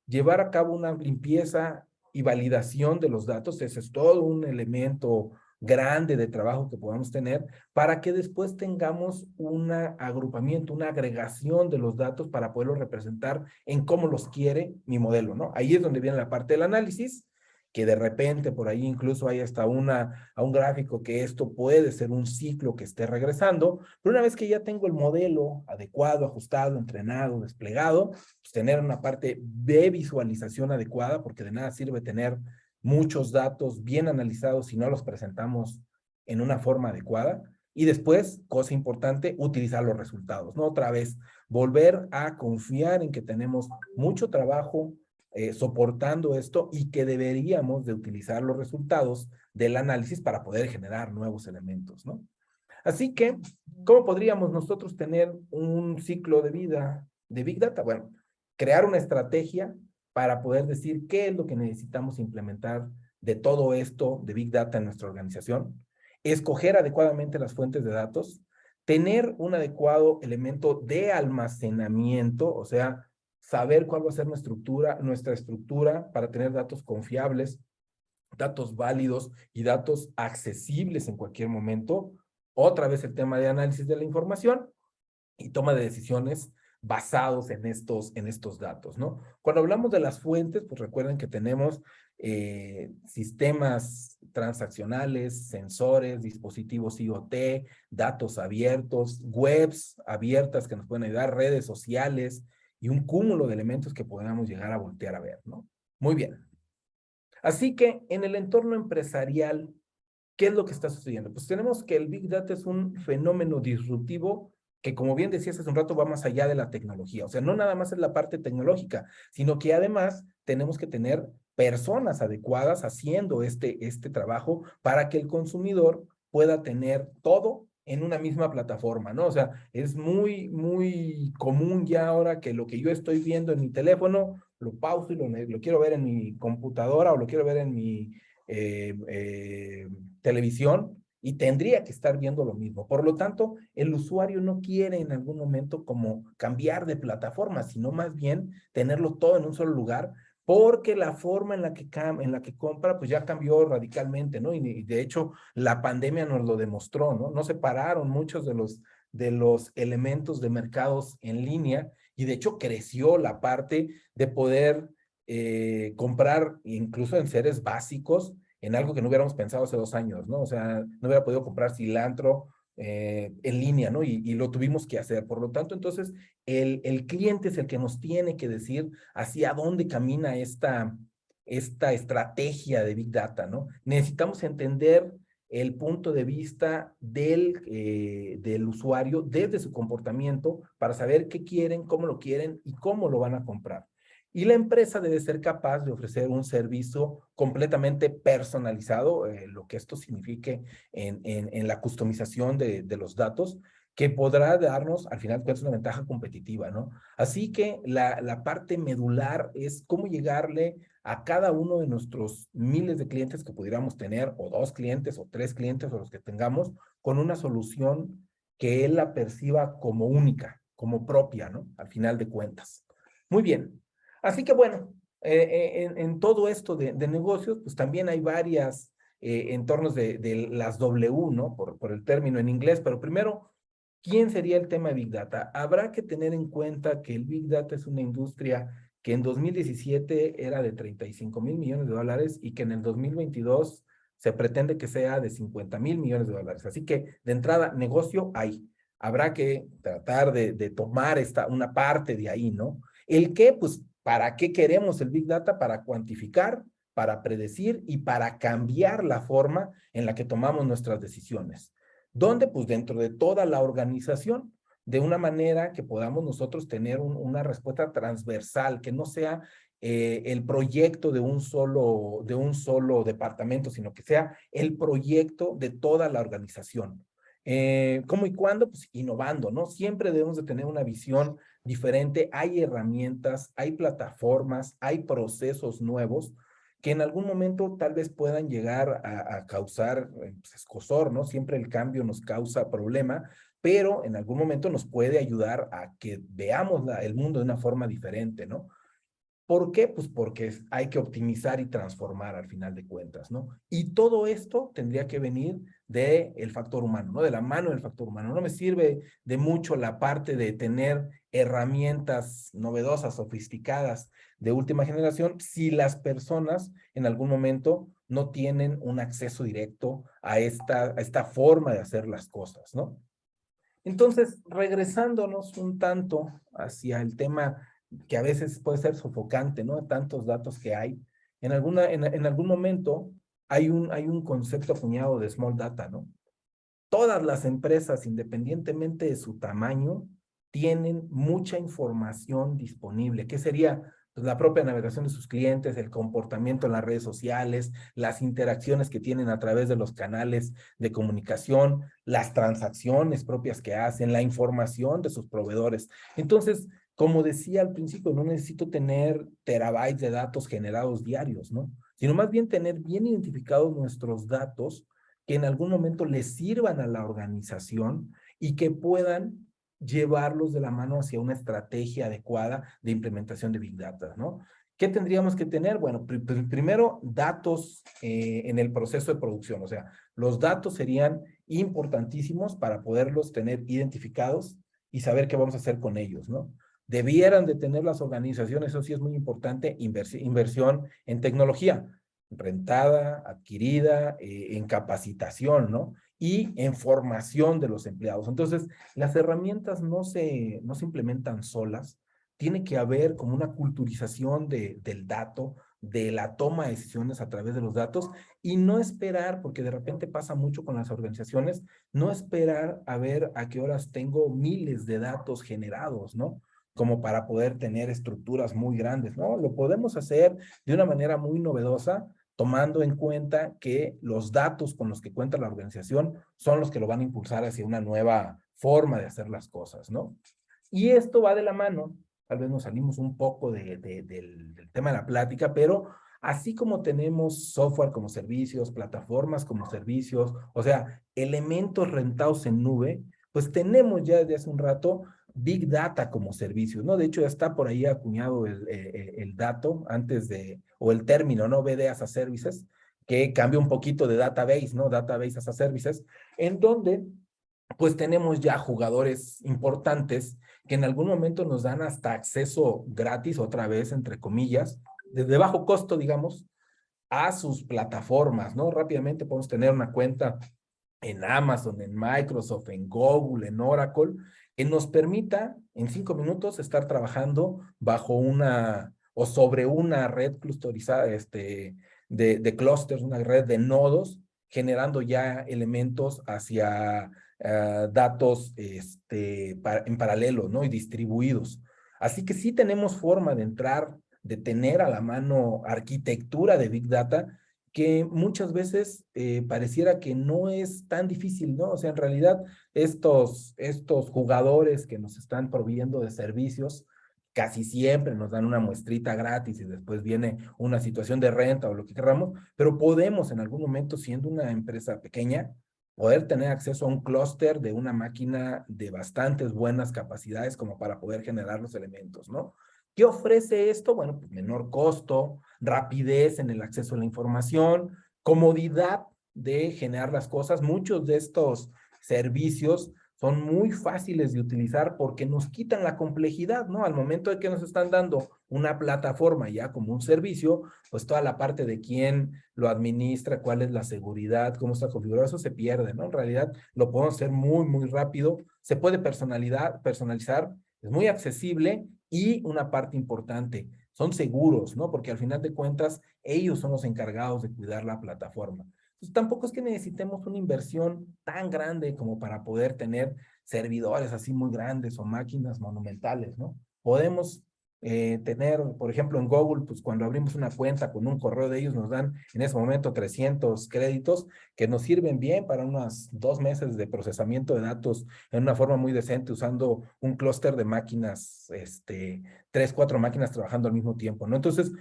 llevar a cabo una limpieza y validación de los datos. Ese es todo un elemento grande de trabajo que podamos tener para que después tengamos un agrupamiento, una agregación de los datos para poderlos representar en cómo los quiere mi modelo, ¿no? Ahí es donde viene la parte del análisis, que de repente por ahí incluso hay hasta un gráfico que esto puede ser un ciclo que esté regresando, pero una vez que ya tengo el modelo adecuado, ajustado, entrenado, desplegado, pues tener una parte de visualización adecuada, porque de nada sirve tener muchos datos bien analizados si no los presentamos en una forma adecuada. Y después, cosa importante, utilizar los resultados, ¿no? Otra vez, volver a confiar en que tenemos mucho trabajo soportando esto y que deberíamos de utilizar los resultados del análisis para poder generar nuevos elementos, ¿no? Así que, ¿cómo podríamos nosotros tener un ciclo de vida de Big Data? Bueno, crear una estrategia para poder decir qué es lo que necesitamos implementar de todo esto de Big Data en nuestra organización, escoger adecuadamente las fuentes de datos, tener un adecuado elemento de almacenamiento, o sea, saber cuál va a ser nuestra estructura para tener datos confiables, datos válidos y datos accesibles en cualquier momento. Otra vez el tema de análisis de la información y toma de decisiones basados en estos datos, ¿no? Cuando hablamos de las fuentes, pues recuerden que tenemos sistemas transaccionales, sensores, dispositivos IoT, datos abiertos, webs abiertas que nos pueden ayudar, redes sociales y un cúmulo de elementos que podamos llegar a voltear a ver, ¿no? Muy bien. Así que en el entorno empresarial, ¿qué es lo que está sucediendo? Pues tenemos que el Big Data es un fenómeno disruptivo que, como bien decías hace un rato, va más allá de la tecnología. O sea, no nada más es la parte tecnológica, sino que además tenemos que tener personas adecuadas haciendo este trabajo para que el consumidor pueda tener todo en una misma plataforma, ¿no? O sea, es muy común ya ahora que lo que yo estoy viendo en mi teléfono, lo pauso y lo quiero ver en mi computadora o lo quiero ver en mi televisión y tendría que estar viendo lo mismo. Por lo tanto, el usuario no quiere en algún momento como cambiar de plataforma, sino más bien tenerlo todo en un solo lugar, porque la forma en la que compra pues ya cambió radicalmente, ¿no? Y de hecho la pandemia nos lo demostró, ¿no? No se pararon muchos de los elementos de mercados en línea y de hecho creció la parte de poder comprar incluso en seres básicos en algo que no hubiéramos pensado hace 2 años, ¿no? O sea, no hubiera podido comprar cilantro en línea, ¿no? Y lo tuvimos que hacer. Por lo tanto, entonces, el cliente es el que nos tiene que decir hacia dónde camina esta estrategia de Big Data, ¿no? Necesitamos entender el punto de vista del usuario desde su comportamiento para saber qué quieren, cómo lo quieren y cómo lo van a comprar. Y la empresa debe ser capaz de ofrecer un servicio completamente personalizado, lo que esto signifique en la customización de los datos, que podrá darnos, al final, una ventaja competitiva, ¿no? Así que la parte medular es cómo llegarle a cada uno de nuestros miles de clientes que pudiéramos tener, o 2 clientes, o 3 clientes, o los que tengamos, con una solución que él la perciba como única, como propia, ¿no? Al final de cuentas. Muy bien. Así que bueno, en todo esto de negocios, pues también hay varias entornos de las W, ¿no? Por el término en inglés, pero primero, ¿quién sería el tema de Big Data? Habrá que tener en cuenta que el Big Data es una industria que en 2017 era de 35,000 millones de dólares y que en el 2022 se pretende que sea de 50,000 millones de dólares. Así que de entrada, negocio hay. Habrá que tratar de tomar una parte de ahí, ¿no? ¿El qué? Pues, ¿para qué queremos el Big Data? Para cuantificar, para predecir y para cambiar la forma en la que tomamos nuestras decisiones. ¿Dónde? Pues dentro de toda la organización, de una manera que podamos nosotros tener una respuesta transversal, que no sea el proyecto de un solo departamento, sino que sea el proyecto de toda la organización. ¿Cómo y cuándo? Pues innovando, ¿no? Siempre debemos de tener una visión diferente. Hay herramientas, hay plataformas, hay procesos nuevos que en algún momento tal vez puedan llegar a causar pues, escozor, ¿no? Siempre el cambio nos causa problema, pero en algún momento nos puede ayudar a que veamos el mundo de una forma diferente, ¿no? ¿Por qué? Pues porque hay que optimizar y transformar al final de cuentas, ¿no? Y todo esto tendría que venir del factor humano, ¿no? De la mano del factor humano. No me sirve de mucho la parte de tener herramientas novedosas, sofisticadas, de última generación, si las personas en algún momento no tienen un acceso directo a esta forma de hacer las cosas, ¿no? Entonces, regresándonos un tanto hacia el tema que a veces puede ser sofocante, ¿no? Tantos datos que hay. En algún momento hay un concepto acuñado de small data, ¿no? Todas las empresas, independientemente de su tamaño, tienen mucha información disponible. ¿Qué sería? Pues la propia navegación de sus clientes, el comportamiento en las redes sociales, las interacciones que tienen a través de los canales de comunicación, las transacciones propias que hacen, la información de sus proveedores. Entonces, como decía al principio, no necesito tener terabytes de datos generados diarios, ¿no? Sino más bien tener bien identificados nuestros datos que en algún momento les sirvan a la organización y que puedan llevarlos de la mano hacia una estrategia adecuada de implementación de Big Data, ¿no? ¿Qué tendríamos que tener? Bueno, primero, datos en el proceso de producción. O sea, los datos serían importantísimos para poderlos tener identificados y saber qué vamos a hacer con ellos, ¿no? Debieran de tener las organizaciones, eso sí es muy importante, inversión en tecnología rentada, adquirida, en capacitación, ¿no? Y en formación de los empleados. Entonces, las herramientas no se implementan solas, tiene que haber como una culturización del dato, de la toma de decisiones a través de los datos y no esperar, porque de repente pasa mucho con las organizaciones, no esperar a ver a qué horas tengo miles de datos generados, ¿no? Como para poder tener estructuras muy grandes, ¿no? Lo podemos hacer de una manera muy novedosa, tomando en cuenta que los datos con los que cuenta la organización son los que lo van a impulsar hacia una nueva forma de hacer las cosas, ¿no? Y esto va de la mano, tal vez nos salimos un poco del tema de la plática, pero así como tenemos software como servicios, plataformas como servicios, o sea, elementos rentados en nube, pues tenemos ya desde hace un rato Big Data como servicios, ¿no? De hecho, ya está por ahí acuñado el dato antes de, o el término, ¿no? BD as a Services, que cambia un poquito de database, ¿no? Database as a Services, en donde pues tenemos ya jugadores importantes que en algún momento nos dan hasta acceso gratis, otra vez, entre comillas, de bajo costo, digamos, a sus plataformas, ¿no? Rápidamente podemos tener una cuenta en Amazon, en Microsoft, en Google, en Oracle, que nos permita en 5 minutos estar trabajando bajo una o sobre una red clusterizada, de clústeres, una red de nodos, generando ya elementos hacia datos en paralelo, ¿no? Y distribuidos. Así que sí tenemos forma de entrar, de tener a la mano arquitectura de Big Data que muchas veces pareciera que no es tan difícil, ¿no? O sea, en realidad estos jugadores que nos están proveyendo de servicios casi siempre nos dan una muestrita gratis y después viene una situación de renta o lo que queramos, pero podemos en algún momento, siendo una empresa pequeña, poder tener acceso a un clúster de una máquina de bastantes buenas capacidades como para poder generar los elementos, ¿no? ¿Qué ofrece esto? Bueno, pues menor costo, rapidez en el acceso a la información, comodidad de generar las cosas. Muchos de estos servicios son muy fáciles de utilizar porque nos quitan la complejidad, ¿no? Al momento de que nos están dando una plataforma ya como un servicio, pues toda la parte de quién lo administra, cuál es la seguridad, cómo está configurado, eso se pierde, ¿no? En realidad lo podemos hacer muy, muy rápido, se puede personalizar, es muy accesible y una parte importante, son seguros, ¿no? Porque al final de cuentas, ellos son los encargados de cuidar la plataforma. Entonces, tampoco es que necesitemos una inversión tan grande como para poder tener servidores así muy grandes o máquinas monumentales, ¿no? Podemos tener, por ejemplo, en Google, pues cuando abrimos una cuenta con un correo de ellos, nos dan en ese momento 300 créditos que nos sirven bien para unos 2 meses de procesamiento de datos en una forma muy decente, usando un clúster de máquinas, 3, 4 máquinas trabajando al mismo tiempo, ¿no? Entonces,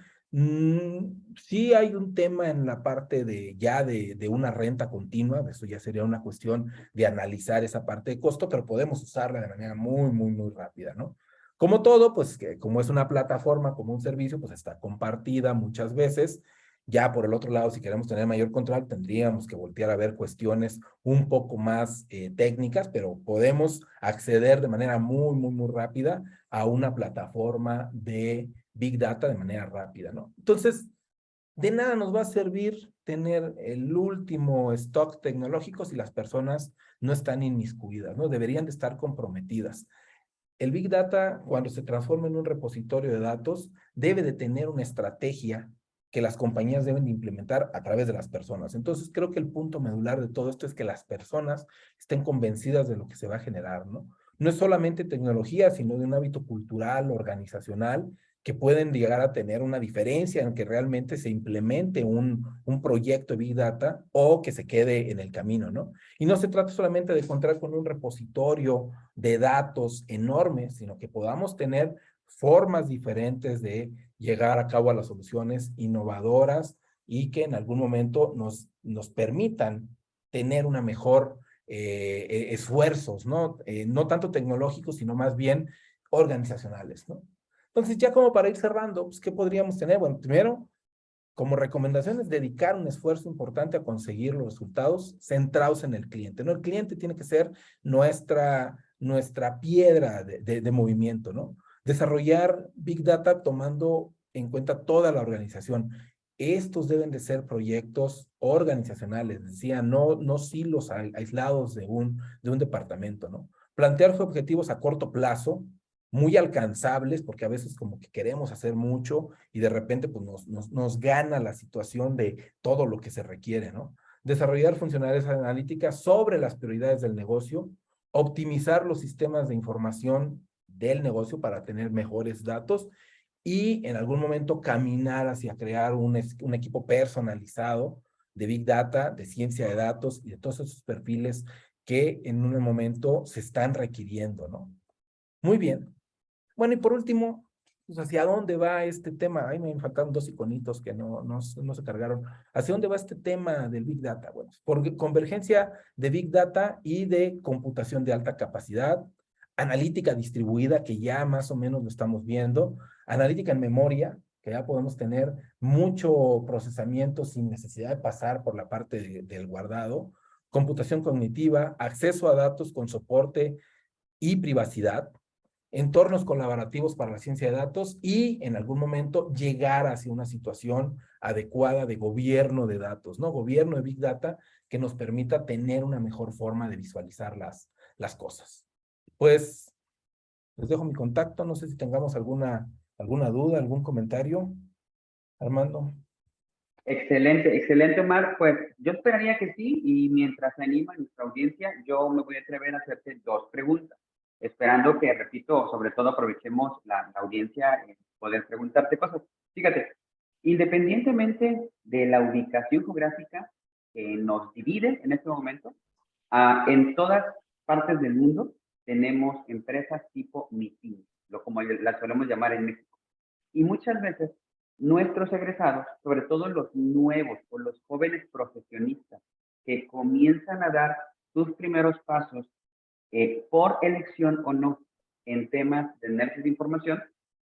sí hay un tema en la parte de una renta continua, eso ya sería una cuestión de analizar esa parte de costo, pero podemos usarla de manera muy, muy, muy rápida, ¿no? Como todo, pues que como es una plataforma, como un servicio, pues está compartida muchas veces. Ya por el otro lado, si queremos tener mayor control, tendríamos que voltear a ver cuestiones un poco más técnicas, pero podemos acceder de manera muy, muy, muy rápida a una plataforma de Big Data de manera rápida, ¿no? Entonces, de nada nos va a servir tener el último stock tecnológico si las personas no están inmiscuidas, ¿no? Deberían de estar comprometidas. El Big Data, cuando se transforma en un repositorio de datos, debe de tener una estrategia que las compañías deben de implementar a través de las personas. Entonces, creo que el punto medular de todo esto es que las personas estén convencidas de lo que se va a generar, ¿no? No es solamente tecnología, sino de un hábito cultural, organizacional, que pueden llegar a tener una diferencia en que realmente se implemente un proyecto de Big Data o que se quede en el camino, ¿no? Y no se trata solamente de contar con un repositorio de datos enormes, sino que podamos tener formas diferentes de llegar a cabo a las soluciones innovadoras y que en algún momento nos permitan tener una mejor esfuerzos, ¿no? No tanto tecnológicos, sino más bien organizacionales, ¿no? Entonces, ya como para ir cerrando, pues, ¿qué podríamos tener? Bueno, primero, como recomendación es dedicar un esfuerzo importante a conseguir los resultados centrados en el cliente, ¿no? El cliente tiene que ser nuestra piedra de movimiento, ¿no? Desarrollar Big Data tomando en cuenta toda la organización. Estos deben de ser proyectos organizacionales, decía, no silos aislados de un departamento, ¿no? Plantear objetivos a corto plazo, muy alcanzables, porque a veces como que queremos hacer mucho y de repente pues nos gana la situación de todo lo que se requiere, ¿no? Desarrollar funcionalidades analíticas sobre las prioridades del negocio, optimizar los sistemas de información del negocio para tener mejores datos y en algún momento caminar hacia crear un equipo personalizado de Big Data, de ciencia de datos y de todos esos perfiles que en un momento se están requiriendo, ¿no? Muy bien. Bueno, y por último, pues, ¿hacia dónde va este tema? Ahí me faltaron 2 iconitos que no se cargaron. ¿Hacia dónde va este tema del Big Data? Bueno, por convergencia de Big Data y de computación de alta capacidad, analítica distribuida, que ya más o menos lo estamos viendo, analítica en memoria, que ya podemos tener mucho procesamiento sin necesidad de pasar por la parte del guardado, computación cognitiva, acceso a datos con soporte y privacidad, entornos colaborativos para la ciencia de datos y en algún momento llegar hacia una situación adecuada de gobierno de datos, ¿no? Gobierno de Big Data que nos permita tener una mejor forma de visualizar las cosas. Pues les dejo mi contacto, no sé si tengamos alguna duda, algún comentario, Armando. Excelente, excelente, Omar. Pues yo esperaría que sí, y mientras se anima nuestra audiencia, yo me voy a atrever a hacerte 2 preguntas, esperando que, repito, sobre todo aprovechemos la audiencia en poder preguntarte cosas. Fíjate, independientemente de la ubicación geográfica que nos divide en este momento, en todas partes del mundo tenemos empresas tipo MIPYME, lo como las solemos llamar en México. Y muchas veces nuestros egresados, sobre todo los nuevos o los jóvenes profesionistas que comienzan a dar sus primeros pasos por elección o no en temas de análisis de información,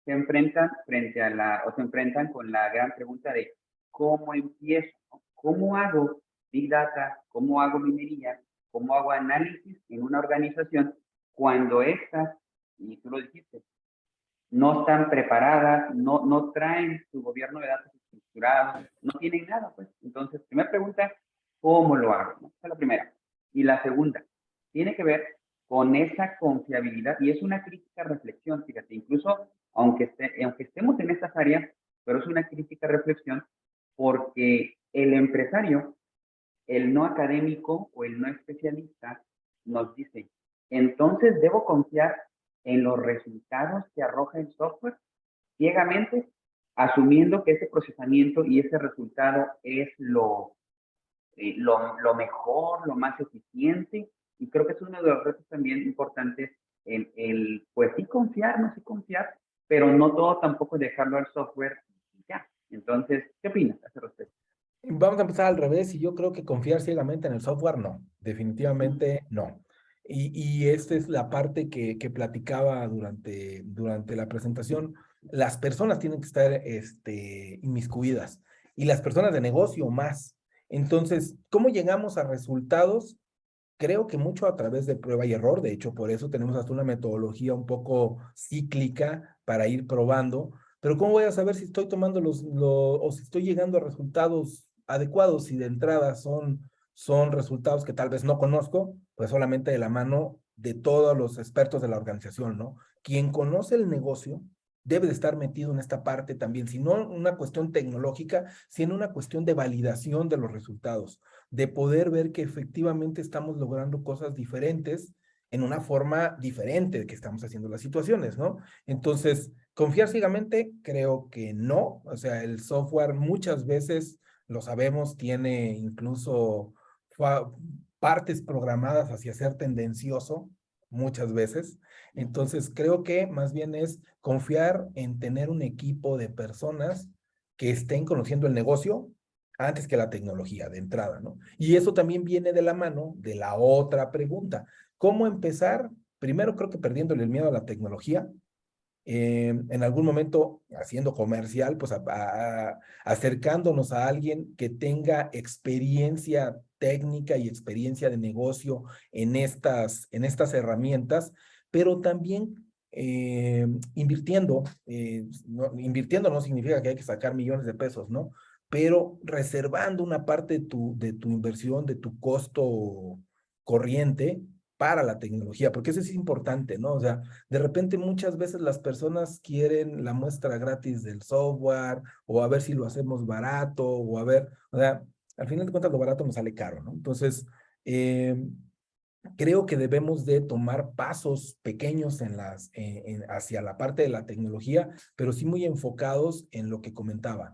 se enfrentan se enfrentan con la gran pregunta de cómo empiezo, ¿no? ¿Cómo hago Big Data? ¿Cómo hago minería? ¿Cómo hago análisis en una organización cuando estas, y tú lo dijiste, no están preparadas, no traen su gobierno de datos estructurado, no tienen nada, pues? Entonces, primera pregunta, ¿cómo lo hago? ¿No? Esa es la primera. Y la segunda, tiene que ver con esa confiabilidad, y es una crítica reflexión, fíjate, incluso aunque estemos en estas áreas, pero es una crítica reflexión porque el empresario, el no académico o el no especialista nos dice, entonces debo confiar en los resultados que arroja el software. ciegamente, asumiendo que ese procesamiento y ese resultado es lo mejor, lo más eficiente, y creo que es uno de los retos también importantes, pues sí confiar, no sí confiar, pero no todo tampoco dejarlo al software ya. Entonces, ¿qué opinas a ese respecto? Vamos a empezar al revés, y yo creo que confiar ciegamente en el software, no, definitivamente no. Y esta es la parte que platicaba durante la presentación. Las personas tienen que estar inmiscuidas, y las personas de negocio más. Entonces, ¿cómo llegamos a resultados? Creo que mucho a través de prueba y error. De hecho, por eso tenemos hasta una metodología un poco cíclica para ir probando. Pero ¿cómo voy a saber si estoy tomando o si estoy llegando a resultados adecuados? Si de entrada son resultados que tal vez no conozco, pues solamente de la mano de todos los expertos de la organización, ¿no? Quien conoce el negocio debe de estar metido en esta parte también, si no una cuestión tecnológica, sino una cuestión de validación de los resultados, de poder ver que efectivamente estamos logrando cosas diferentes en una forma diferente de que estamos haciendo las situaciones, ¿no? Entonces, confiar ciegamente, creo que no. O sea, el software muchas veces, lo sabemos, tiene incluso partes programadas hacia ser tendencioso, muchas veces. Entonces, creo que más bien es confiar en tener un equipo de personas que estén conociendo el negocio antes que la tecnología de entrada, ¿no? Y eso también viene de la mano de la otra pregunta. ¿Cómo empezar? Primero, creo que perdiéndole el miedo a la tecnología. En algún momento, haciendo comercial, pues acercándonos a alguien que tenga experiencia técnica y experiencia de negocio en estas herramientas, pero también invirtiendo. Invirtiendo no significa que hay que sacar millones de pesos, ¿no? Pero reservando una parte de tu inversión, de tu costo corriente para la tecnología, porque eso es importante, ¿no? O sea, de repente muchas veces las personas quieren la muestra gratis del software, o a ver si lo hacemos barato, o a ver, o sea, al final de cuentas lo barato nos sale caro, ¿no? Entonces, eh, creo que debemos de tomar pasos pequeños hacia la parte de la tecnología, pero sí muy enfocados en lo que comentaba.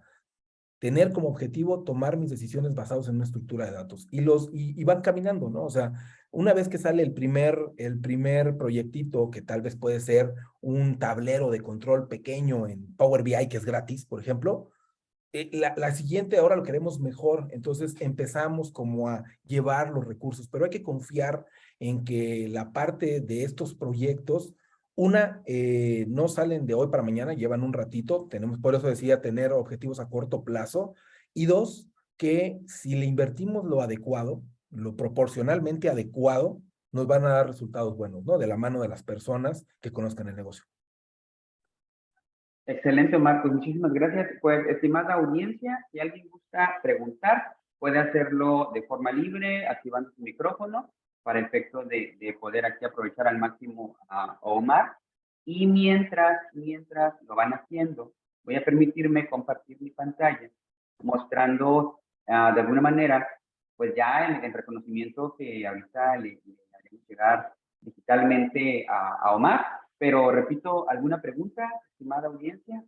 Tener como objetivo tomar mis decisiones basadas en una estructura de datos, y van caminando, ¿no? O sea, una vez que sale el primer proyectito, que tal vez puede ser un tablero de control pequeño en Power BI, que es gratis, por ejemplo, la siguiente ahora lo queremos mejor. Entonces empezamos como a llevar los recursos, pero hay que confiar en que la parte de estos proyectos, no salen de hoy para mañana, llevan un ratito. Por eso decía, tener objetivos a corto plazo. Y dos, que si le invertimos lo adecuado, lo proporcionalmente adecuado, nos van a dar resultados buenos, ¿no? De la mano de las personas que conozcan el negocio. Excelente, Marcos. Muchísimas gracias. Pues, estimada audiencia, si alguien gusta preguntar, puede hacerlo de forma libre, activando su micrófono, para el efecto de poder aquí aprovechar al máximo a Omar. Y mientras lo van haciendo, voy a permitirme compartir mi pantalla, mostrando de alguna manera, pues ya el reconocimiento que ahorita le haremos llegar digitalmente a Omar. Pero repito, ¿alguna pregunta, estimada audiencia?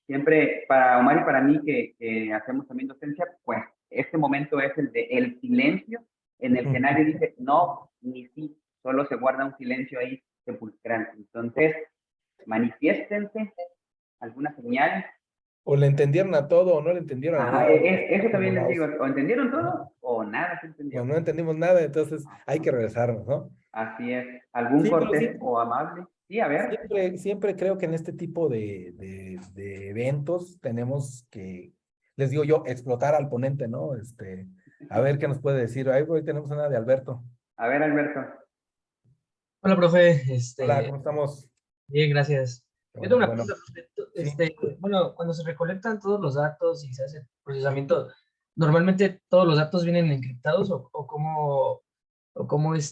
Siempre para Omar y para mí, que hacemos también docencia, pues este momento es el de el silencio, en el que nadie dice no ni sí, solo se guarda un silencio ahí sepulcral. Entonces, manifiéstense, alguna señal. O le entendieron a todo o no le entendieron a Ajá, nada. eso también les digo, Volados. o entendieron todo o nada se O entendió. no entendimos nada, entonces hay que regresarnos, ¿no? Así es. ¿Algún Sí, pero cortés siempre, o amable? Sí, a ver. siempre creo que en este tipo de eventos tenemos que, les digo yo, explotar al ponente, ¿no? A ver qué nos puede decir. Ahí hoy tenemos una de Alberto. A ver, Alberto. Hola, profe. Hola, ¿cómo estamos? Bien, gracias. Qué Yo tengo bueno, qué una bueno. pregunta, profe. Sí. Bueno, cuando se recolectan todos los datos y se hace procesamiento, ¿normalmente todos los datos vienen encriptados o cómo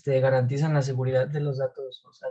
garantizan la seguridad de los datos, o sea,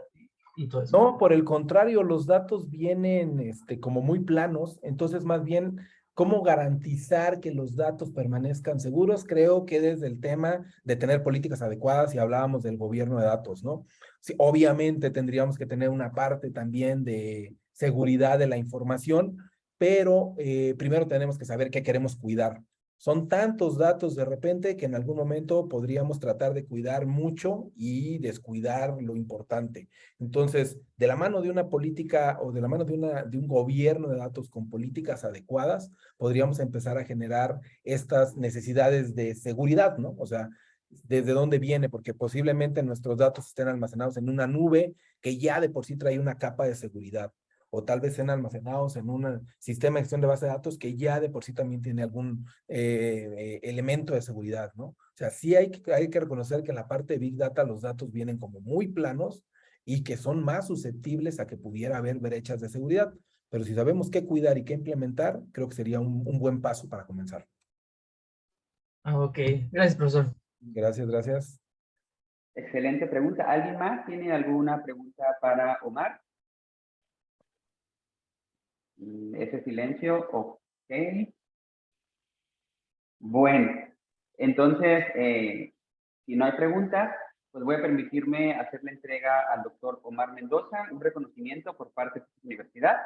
y todo eso? No, por el contrario, los datos vienen como muy planos, entonces más bien ¿Cómo garantizar que los datos permanezcan seguros? Creo que desde el tema de tener políticas adecuadas, y hablábamos del gobierno de datos, ¿no? Sí, obviamente tendríamos que tener una parte también de seguridad de la información, pero primero tenemos que saber qué queremos cuidar. Son tantos datos de repente que en algún momento podríamos tratar de cuidar mucho y descuidar lo importante. Entonces, de la mano de una política o de la mano de un gobierno de datos con políticas adecuadas, podríamos empezar a generar estas necesidades de seguridad, ¿no? O sea, ¿desde dónde viene? Porque posiblemente nuestros datos estén almacenados en una nube que ya de por sí trae una capa de seguridad, o tal vez estén almacenados en un sistema de gestión de base de datos que ya de por sí también tiene algún elemento de seguridad, ¿no? O sea, sí hay que reconocer que en la parte de Big Data los datos vienen como muy planos y que son más susceptibles a que pudiera haber brechas de seguridad. Pero si sabemos qué cuidar y qué implementar, creo que sería un buen paso para comenzar. Ok, gracias, profesor. Gracias, gracias. Excelente pregunta. ¿Alguien más tiene alguna pregunta para Omar? Ese silencio, ok. Bueno, entonces, si no hay preguntas, pues voy a permitirme hacer la entrega al doctor Omar Mendoza, un reconocimiento por parte de su universidad,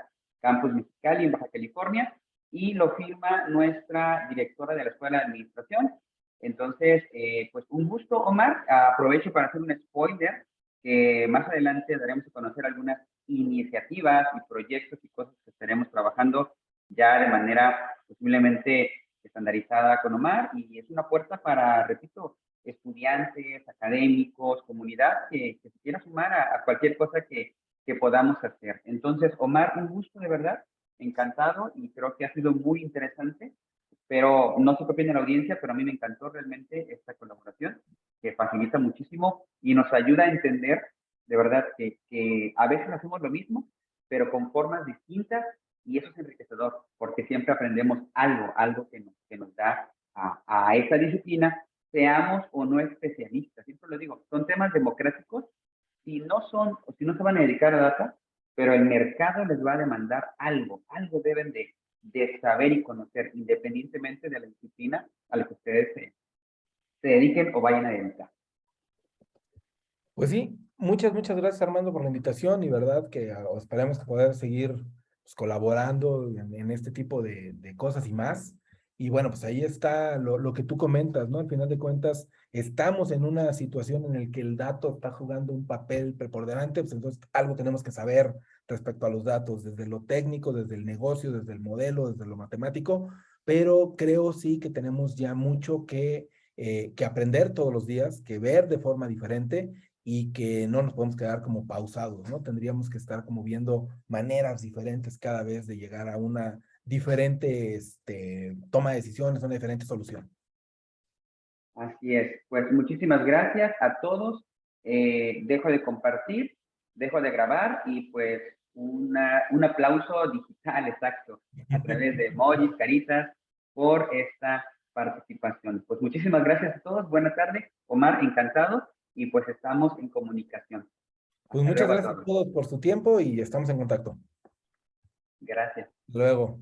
Campus Mexicali, en Baja California, y lo firma nuestra directora de la Escuela de Administración. Entonces, pues un gusto, Omar. Aprovecho para hacer un spoiler, que más adelante daremos a conocer algunas iniciativas y proyectos y cosas que estaremos trabajando ya de manera posiblemente estandarizada con Omar, y es una puerta para, repito, estudiantes, académicos, comunidad que se quiera sumar a cualquier cosa que podamos hacer. Entonces, Omar, un gusto de verdad, encantado, y creo que ha sido muy interesante, pero no sé qué opina la audiencia, pero a mí me encantó realmente esta colaboración, que facilita muchísimo y nos ayuda a entender de verdad que a veces hacemos lo mismo, pero con formas distintas, y eso es enriquecedor, porque siempre aprendemos algo que nos da a esa disciplina, seamos o no especialistas. Siempre lo digo, son temas democráticos, si no son o si no se van a dedicar a data, pero el mercado les va a demandar algo deben de saber y conocer, independientemente de la disciplina a la que ustedes se dediquen o vayan a dedicar. Pues sí, muchas gracias Armando por la invitación y verdad que esperemos poder seguir pues, colaborando en este tipo de cosas y más. Y bueno, pues ahí está lo que tú comentas, ¿no? Al final de cuentas, estamos en una situación en la que el dato está jugando un papel preponderante, pues entonces algo tenemos que saber respecto a los datos, desde lo técnico, desde el negocio, desde el modelo, desde lo matemático, pero creo sí que tenemos ya mucho que aprender todos los días, que ver de forma diferente y que no nos podemos quedar como pausados, ¿no? Tendríamos que estar como viendo maneras diferentes cada vez de llegar a una diferente toma de decisiones, una diferente solución. Así es. Pues muchísimas gracias a todos. Dejo de compartir, dejo de grabar, y pues un aplauso digital, exacto, a través de emojis, caritas, por esta participación. Pues muchísimas gracias a todos. Buenas tardes. Omar, encantado, y pues estamos en comunicación. Pues Hasta muchas luego a gracias a todos. todos por su tiempo y estamos en contacto. Gracias. Luego.